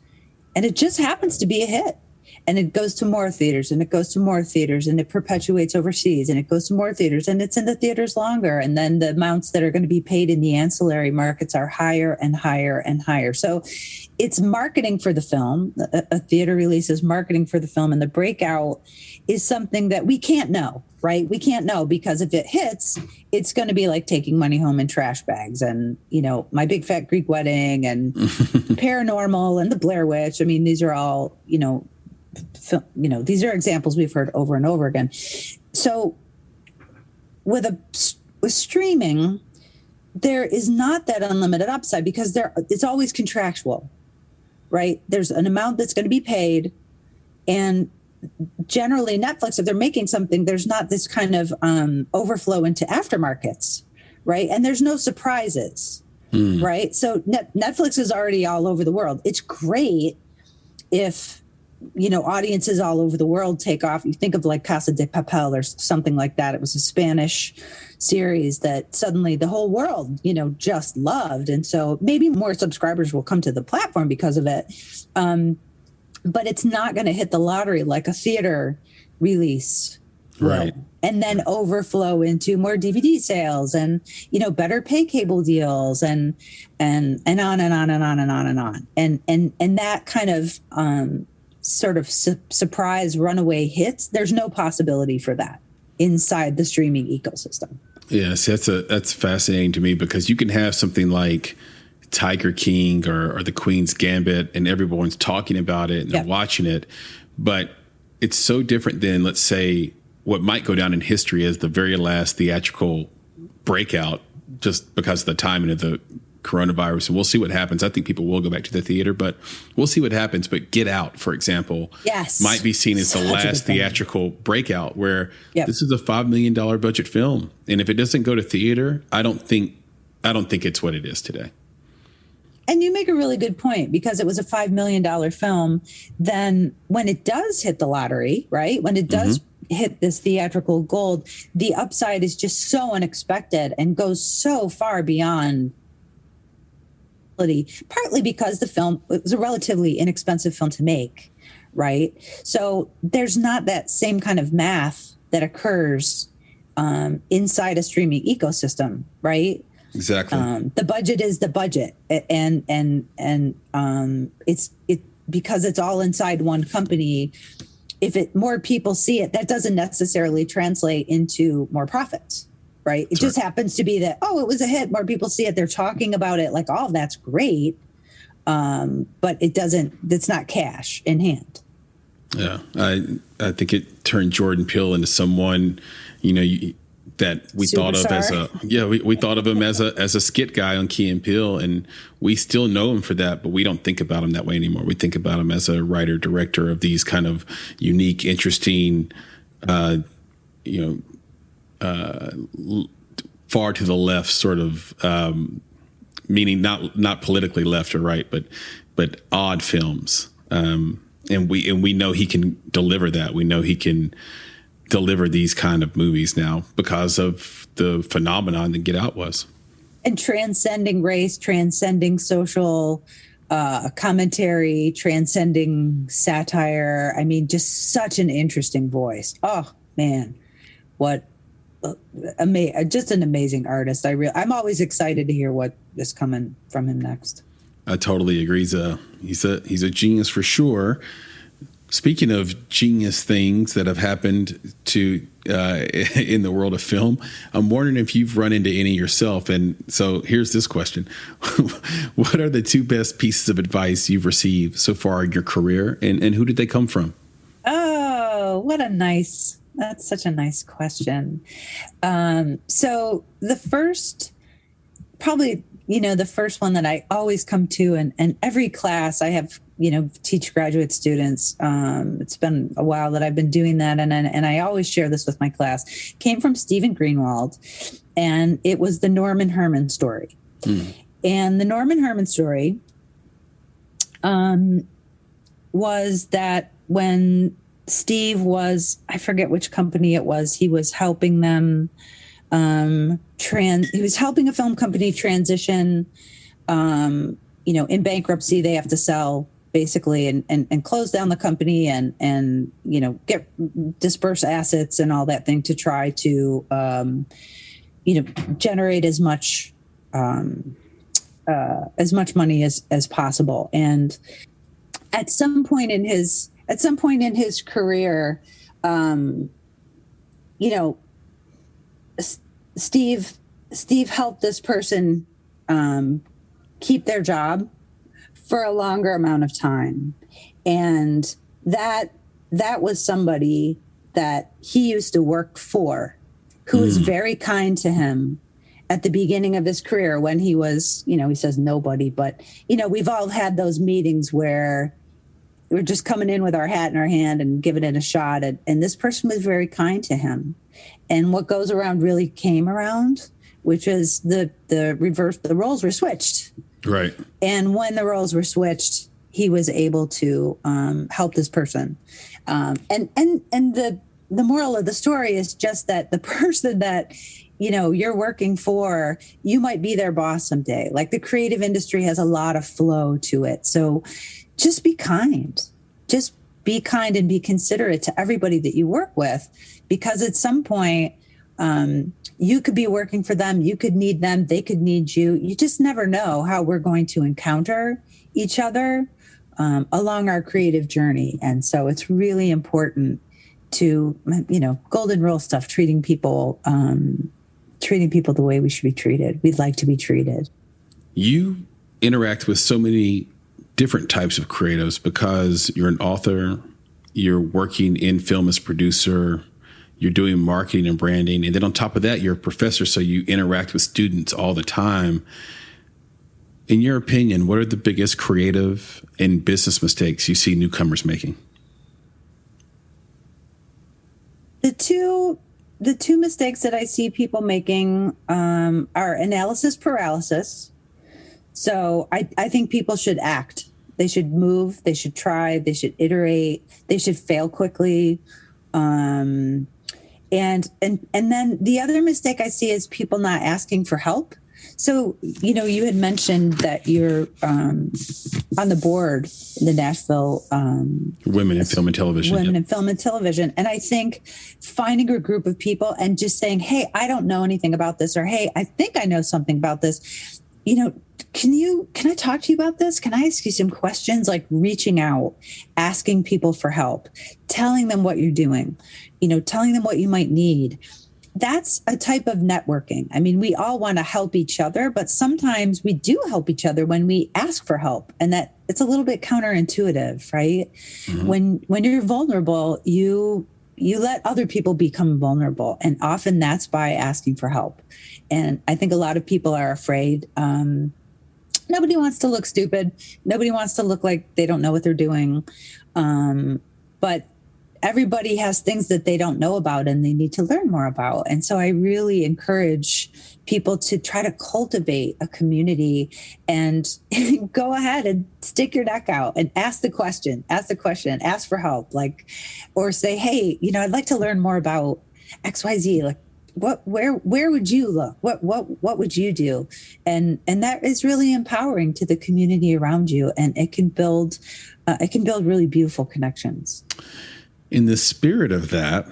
and it just happens to be a hit. And it goes to more theaters, and it goes to more theaters, and it perpetuates overseas, and it goes to more theaters, and it's in the theaters longer. And then the amounts that are going to be paid in the ancillary markets are higher and higher and higher. So it's marketing for the film. A theater release is marketing for the film. And the breakout is something that we can't know, right? We can't know, because if it hits, it's going to be like taking money home in trash bags. And, you know, My Big Fat Greek Wedding and Paranormal and The Blair Witch. I mean, these are all, these are examples we've heard over and over again. So with streaming, there is not that unlimited upside, because it's always contractual, right? There's an amount that's going to be paid. And generally Netflix, if they're making something, there's not this kind of overflow into aftermarkets, right? And there's no surprises, right? So Netflix is already all over the world. It's great if audiences all over the world take off. You think of like Casa de Papel or something like that. It was a Spanish series that suddenly the whole world, just loved. And so maybe more subscribers will come to the platform because of it. But it's not going to hit the lottery like a theater release right will. And then overflow into more DVD sales and, better pay cable deals and on and on and on and on and on. And that kind of, sort of surprise runaway hits, there's no possibility for that inside the streaming ecosystem. Yes, that's fascinating to me, because you can have something like Tiger King or The Queen's Gambit, and everyone's talking about it and they're watching it, but it's so different than, let's say, what might go down in history as the very last theatrical breakout, just because of the timing of the coronavirus. And we'll see what happens. I think people will go back to the theater, but we'll see what happens. But Get Out, for example, might be seen as the last theatrical breakout, where this is a $5 million budget film. And if it doesn't go to theater, I don't think it's what it is today. And you make a really good point, because it was a $5 million film. Then when it does hit the lottery, right? When it does hit this theatrical gold, the upside is just so unexpected and goes so far beyond, partly because the film, it was a relatively inexpensive film to make, right? So there's not that same kind of math that occurs inside a streaming ecosystem, right? Exactly. The budget is the budget, and it's because it's all inside one company. If more people see it, that doesn't necessarily translate into more profits. Right. It just happens to be that, it was a hit. More people see it. They're talking about it. Like, that's great. But it's not cash in hand. Yeah. I think it turned Jordan Peele into someone, that we thought of as we thought of him as a skit guy on Key and Peele, and we still know him for that, but we don't think about him that way anymore. We think about him as a writer, director of these kind of unique, interesting, far to the left sort of, meaning not politically left or right, but odd films. And we know he can deliver that. We know he can deliver these kind of movies now because of the phenomenon that Get Out was. And transcending race, transcending social commentary, transcending satire. I mean, just such an interesting voice. Oh man, what just an amazing artist. I'm always excited to hear what is coming from him next. I totally agree. He's a genius for sure. Speaking of genius things that have happened to in the world of film, I'm wondering if you've run into any yourself. And so here's this question. What are the 2 best pieces of advice you've received so far in your career, and who did they come from? Oh, that's such a nice question. So the first one that I always come to, and every class I have, teach graduate students. It's been a while that I've been doing that. And I always share this with my class, came from Stephen Greenwald, and it was the Norman Herman story. And the Norman Herman story was that when Steve was, I forget which company it was, he was helping them, he was helping a film company transition, in bankruptcy. They have to sell basically and close down the company and disperse assets and all that thing to try to, generate as much money as possible. And at some point in his career, Steve helped this person keep their job for a longer amount of time. And that was somebody that he used to work for, who was very kind to him at the beginning of his career when he was, he says nobody, but, we've all had those meetings where we're just coming in with our hat in our hand and giving it a shot. And this person was very kind to him. And what goes around really came around, which is the reverse, the roles were switched. Right. And when the roles were switched, he was able to help this person. And the moral of the story is just that the person that, you're working for, you might be their boss someday. Like, the creative industry has a lot of flow to it. So just be kind. Just be kind and be considerate to everybody that you work with, because at some point, you could be working for them. You could need them. They could need you. You just never know how we're going to encounter each other along our creative journey. And so it's really important to, golden rule stuff, treating people the way we should be treated. We'd like to be treated. You interact with so many different types of creatives because you're an author, you're working in film as producer, you're doing marketing and branding. And then on top of that, you're a professor, so you interact with students all the time. In your opinion, what are the biggest creative and business mistakes you see newcomers making? The two mistakes that I see people making are analysis paralysis. So I think people should act. They should move. They should try. They should iterate. They should fail quickly. And then the other mistake I see is people not asking for help. So, you had mentioned that you're on the board, the Nashville Women in Film and Television. Women in Film and Television. And I think finding a group of people and just saying, hey, I don't know anything about this, or hey, I think I know something about this. Can I talk to you about this? Can I ask you some questions? Like reaching out, asking people for help, telling them what you're doing, telling them what you might need. That's a type of networking. I mean, we all want to help each other, but sometimes we do help each other when we ask for help. And that it's a little bit counterintuitive, right? Mm-hmm. When you're vulnerable, you let other people become vulnerable. And often that's by asking for help. And I think a lot of people are afraid. Nobody wants to look stupid. Nobody wants to look like they don't know what they're doing. But everybody has things that they don't know about and they need to learn more about. And so I really encourage people to try to cultivate a community and go ahead and stick your neck out and ask the question, ask for help, or say, hey, I'd like to learn more about XYZ. Like, where would you look? What would you do? And that is really empowering to the community around you. And it can build really beautiful connections. In the spirit of that,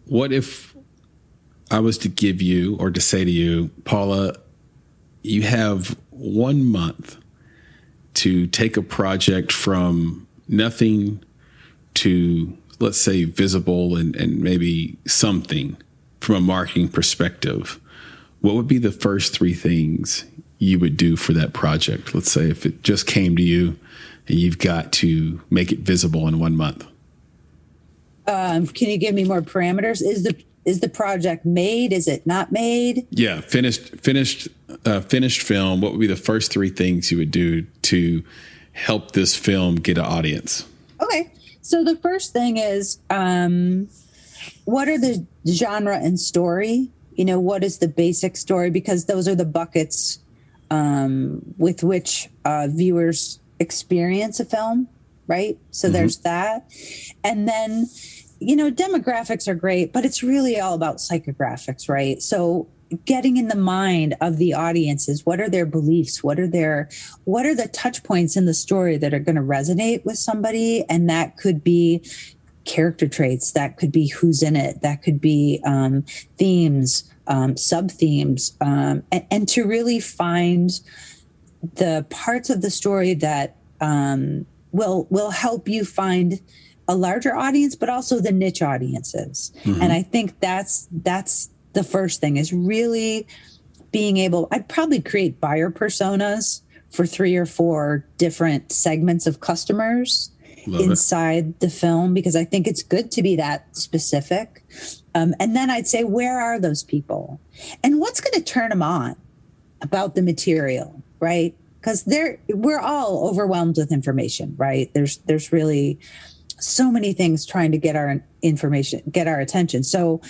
what if I was to give you or to say to you, Paula, you have 1 month to take a project from nothing to, let's say, visible and maybe something from a marketing perspective, what would be the first three things you would do for that project? Let's say if it just came to you and you've got to make it visible in 1 month. Can you give me more parameters? Is the project made? Is it not made? Yeah, finished film. What would be the first three things you would do to help this film get an audience? Okay, so the first thing is, what are the genre and story? What is the basic story? Because those are the buckets with which viewers experience a film, right? So there's that. And then, demographics are great, but it's really all about psychographics, right? So getting in the mind of the audiences, what are their beliefs? What are the touch points in the story that are going to resonate with somebody? And that could be character traits, that could be who's in it, that could be themes, sub-themes, and to really find the parts of the story that will help you find a larger audience, but also the niche audiences. And I think that's the first thing, is really being able, I'd probably create buyer personas for 3 or 4 different segments of customers inside the film, because I think it's good to be that specific. And then I'd say, where are those people? And what's going to turn them on about the material, right? Because we're all overwhelmed with information, right? There's really so many things trying to get our information, get our attention. So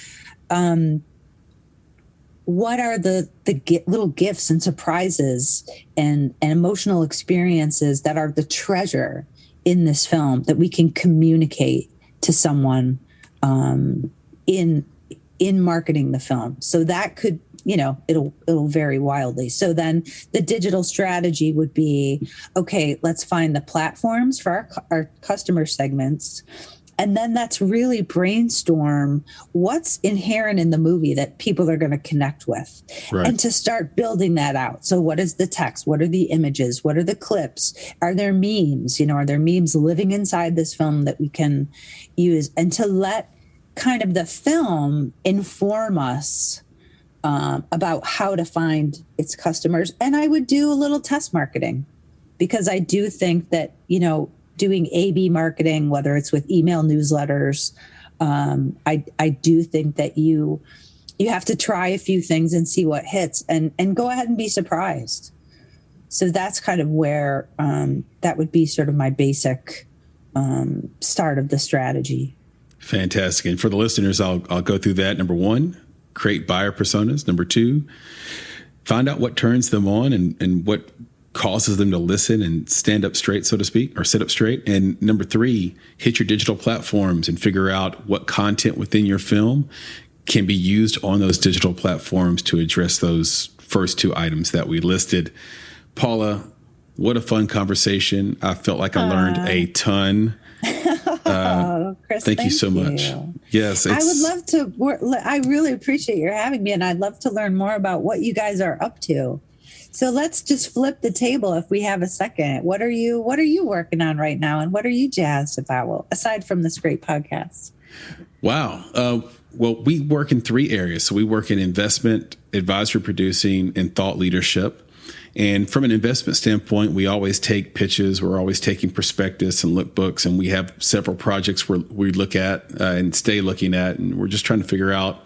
what are the little gifts and surprises and emotional experiences that are the treasure in this film that we can communicate to someone in marketing the film? So that could, it'll vary wildly. So then the digital strategy would be, okay, let's find the platforms for our customer segments. And then that's really brainstorm what's inherent in the movie that people are going to connect with, and to start building that out. So what is the text? What are the images? What are the clips? Are there memes? Are there memes living inside this film that we can use? And to let kind of the film inform us about how to find its customers. And I would do a little test marketing, because I do think that, doing A/B marketing, whether it's with email newsletters, I do think that you have to try a few things and see what hits, and go ahead and be surprised. So that's kind of where that would be sort of my basic start of the strategy. Fantastic. And for the listeners, I'll go through that. Number 1, create buyer personas. Number 2, find out what turns them on and what causes them to listen and stand up straight, so to speak, or sit up straight. And number 3, hit your digital platforms and figure out what content within your film can be used on those digital platforms to address those first 2 items that we listed. Paula, what a fun conversation. I felt like I learned a ton. Chris, thank you so much. Yes. I would love to I really appreciate your having me, and I'd love to learn more about what you guys are up to. So let's just flip the table if we have a second. What are you working on right now, and what are you jazzed about, aside from this great podcast? Wow. Well, we work in 3 areas. So we work in investment, advisory producing, and thought leadership. And from an investment standpoint, we always take pitches. We're always taking prospectus and lookbooks, and we have several projects we look at and stay looking at, and we're just trying to figure out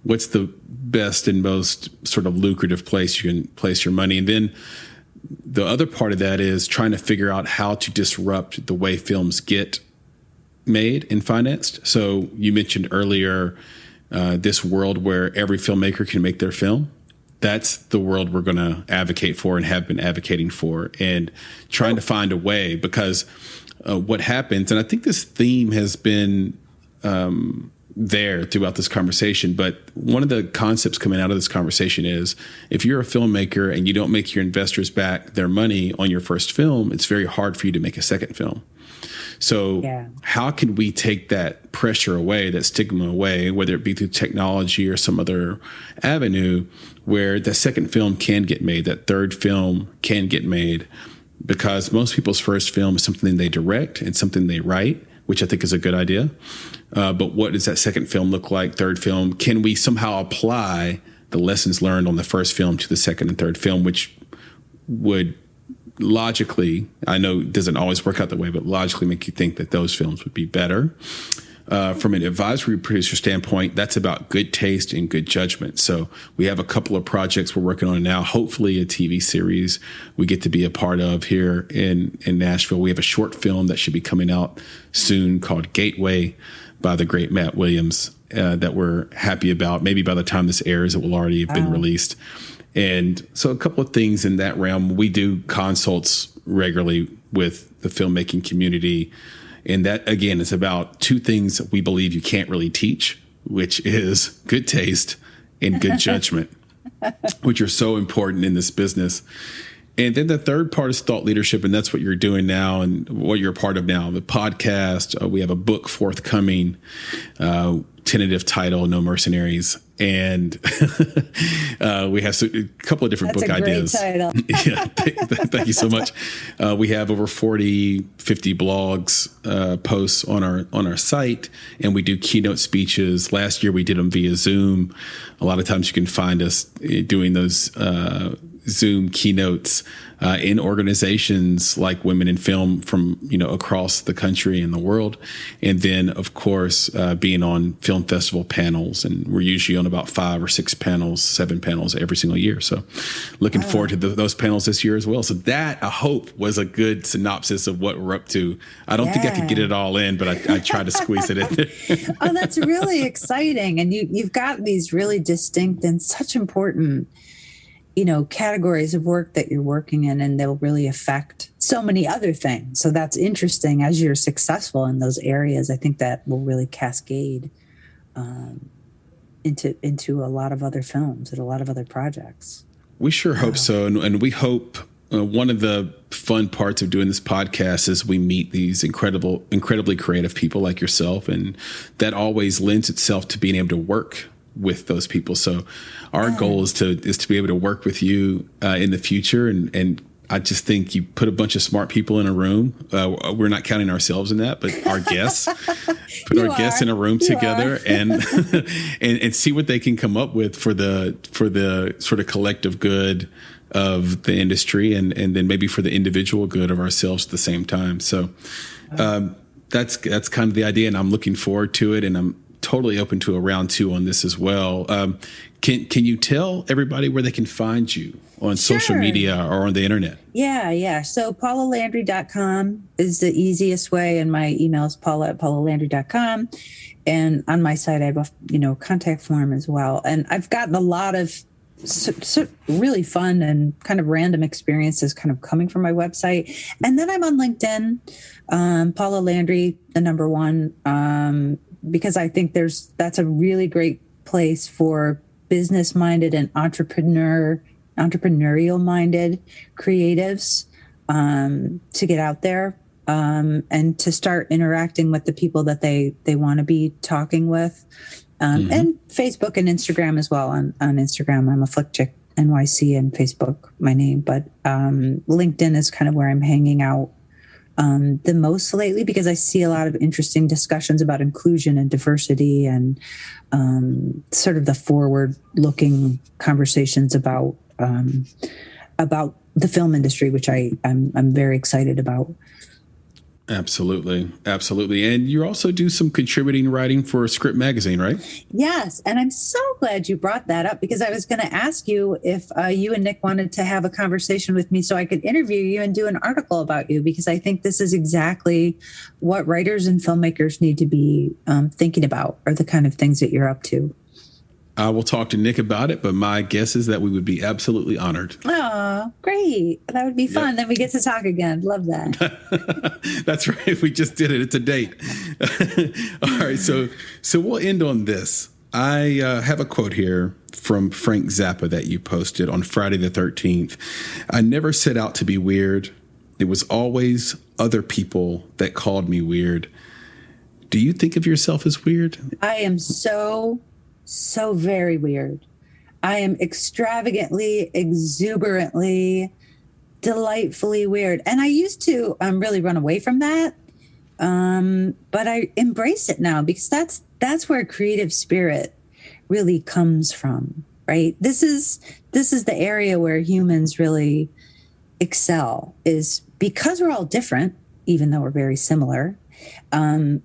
what's the best and most sort of lucrative place you can place your money. And then the other part of that is trying to figure out how to disrupt the way films get made and financed. So you mentioned earlier this world where every filmmaker can make their film. That's the world we're going to advocate for and have been advocating for, and trying to find a way, because what happens, and I think this theme has been there throughout this conversation, but one of the concepts coming out of this conversation is, if you're a filmmaker and you don't make your investors back their money on your first film, it's very hard for you to make a second film. So how can we take that pressure away, that stigma away, whether it be through technology or some other avenue, where the second film can get made, that third film can get made, because most people's first film is something they direct and something they write, which I think is a good idea. But what does that second film look like? Third film? Can we somehow apply the lessons learned on the first film to the second and third film, which would logically, I know it doesn't always work out that way, but logically make you think that those films would be better. From an advisory producer standpoint, that's about good taste and good judgment. So we have a couple of projects we're working on now, hopefully a TV series we get to be a part of here in Nashville. We have a short film that should be coming out soon called Gateway by the great Matt Williams that we're happy about. Maybe by the time this airs, it will already have been released. And so a couple of things in that realm. We do consults regularly with the filmmaking community. And that, again, is about two things that we believe you can't really teach, which is good taste and good judgment, which are so important in this business. And then the third part is thought leadership, and that's what you're doing now and what you're a part of now. The podcast, we have a book forthcoming, tentative title, No Mercenaries. And we have a couple of different book ideas. Title. Yeah, thank you so much. We have over 40, 50 blogs, posts on our site, and we do keynote speeches. Last year we did them via Zoom. A lot of times you can find us doing those Zoom keynotes in organizations like Women in Film from across the country and the world, and then of course being on film festival panels, and we're usually on about 5 or 6 panels, 7 panels every single year. So looking forward to those panels this year as well. So that, I hope, was a good synopsis of what we're up to. I don't think I could get it all in, but I tried to squeeze it in there. Oh, that's really exciting. And you've got these really distinct and such important categories of work that you're working in, and they'll really affect so many other things. So that's interesting. As you're successful in those areas, I think that will really cascade into a lot of other films and a lot of other projects. We sure hope so. And we hope one of the fun parts of doing this podcast is we meet these incredibly creative people like yourself. And that always lends itself to being able to work with those people. So our goal is to be able to work with you in the future. And I just think you put a bunch of smart people in a room. We're not counting ourselves in that, but our guests, guests in a room together and and see what they can come up with for the sort of collective good of the industry, and then maybe for the individual good of ourselves at the same time. So that's kind of the idea, and I'm looking forward to it, and I'm totally open to a round 2 on this as well. Can you tell everybody where they can find you on social media or on the internet? Yeah. So paulalandry.com is the easiest way, and my email is paula@paulalandry.com. And on my site, I have a contact form as well. And I've gotten a lot of really fun and kind of random experiences kind of coming from my website. And then I'm on LinkedIn, Paula Landry, the number 1, because I think that's a really great place for business-minded and entrepreneurial-minded creatives to get out there and to start interacting with the people that they want to be talking with. And Facebook and Instagram as well. On Instagram, I'm a Flick Chick NYC, and Facebook, my name. But LinkedIn is kind of where I'm hanging out the most lately, because I see a lot of interesting discussions about inclusion and diversity, and sort of the forward-looking conversations about the film industry, which I'm very excited about. Absolutely. And you also do some contributing writing for Script Magazine, right? Yes. And I'm so glad you brought that up, because I was going to ask you if you and Nick wanted to have a conversation with me so I could interview you and do an article about you, because I think this is exactly what writers and filmmakers need to be thinking about, or the kind of things that you're up to. I will talk to Nick about it, but my guess is that we would be absolutely honored. Oh, great. That would be fun. Yep. Then we get to talk again. Love that. That's right. We just did it. It's a date. All right. So we'll end on this. I have a quote here from Frank Zappa that you posted on Friday the 13th. I never set out to be weird. It was always other people that called me weird. Do you think of yourself as weird? I am so very weird. I am extravagantly, exuberantly delightfully weird. And I used to really run away from that. But I embrace it now because that's where creative spirit really comes from, right? This is the area where humans really excel, is because we're all different, even though we're very similar.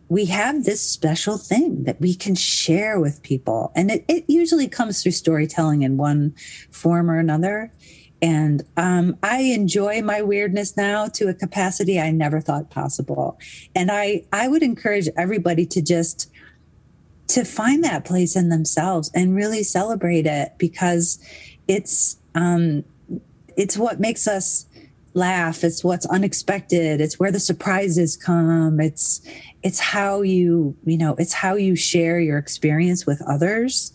We have this special thing that we can share with people. And it usually comes through storytelling in one form or another. And I enjoy my weirdness now to a capacity I never thought possible. And I would encourage everybody to find that place in themselves and really celebrate it, because it's what makes us laugh. It's what's unexpected. It's where the surprises come. It's how it's how you share your experience with others.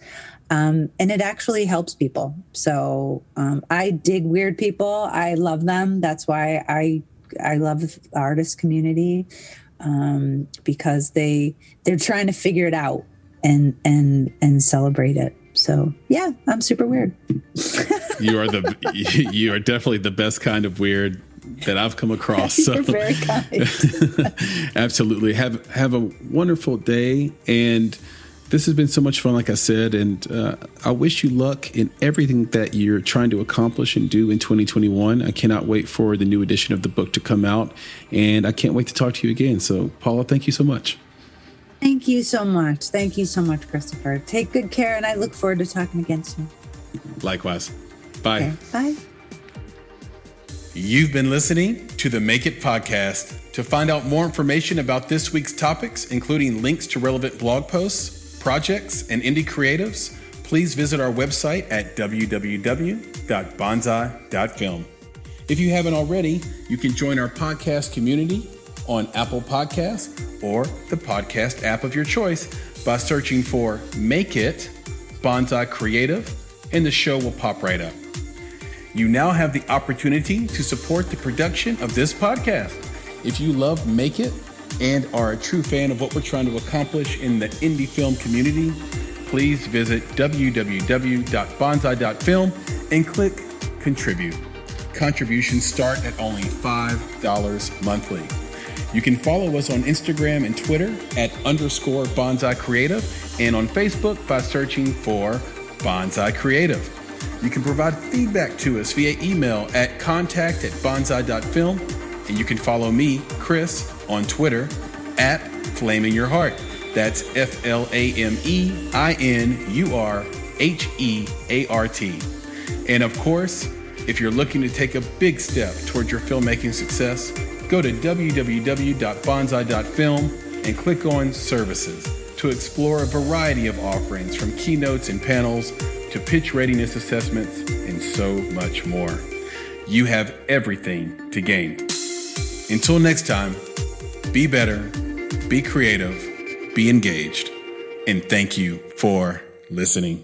And it actually helps people. So I dig weird people. I love them. That's why I love the artist community, because they're trying to figure it out and celebrate it. So yeah, I'm super weird. You are definitely the best kind of weird that I've come across. You're very kind. Absolutely. Have a wonderful day. And this has been so much fun, like I said, and I wish you luck in everything that you're trying to accomplish and do in 2021. I cannot wait for the new edition of the book to come out, and I can't wait to talk to you again. So, Paula, thank you so much. Thank you so much. Thank you so much, Christopher. Take good care, and I look forward to talking again soon. Likewise. Bye. Okay, bye. You've been listening to the Make It podcast. To find out more information about this week's topics, including links to relevant blog posts, projects, and indie creatives, please visit our website at www.bonsai.film. If you haven't already, you can join our podcast community on Apple Podcasts or the podcast app of your choice by searching for Make It Bonsai Creative, and the show will pop right up. You now have the opportunity to support the production of this podcast. If you love Make It and are a true fan of what we're trying to accomplish in the indie film community, please visit www.bonsai.film and click Contribute. Contributions start at only $5 monthly. You can follow us on Instagram and Twitter at _Bonsai Creative, and on Facebook by searching for Bonsai Creative. You can provide feedback to us via email at contact@bonsai.film, and you can follow me, Chris, on Twitter at FlamingYourHeart. That's FlamingYurHeart. And of course, if you're looking to take a big step towards your filmmaking success, go to www.bonsai.film and click on Services to explore a variety of offerings, from keynotes and panels to pitch readiness assessments and so much more. You have everything to gain. Until next time, be better, be creative, be engaged, and thank you for listening.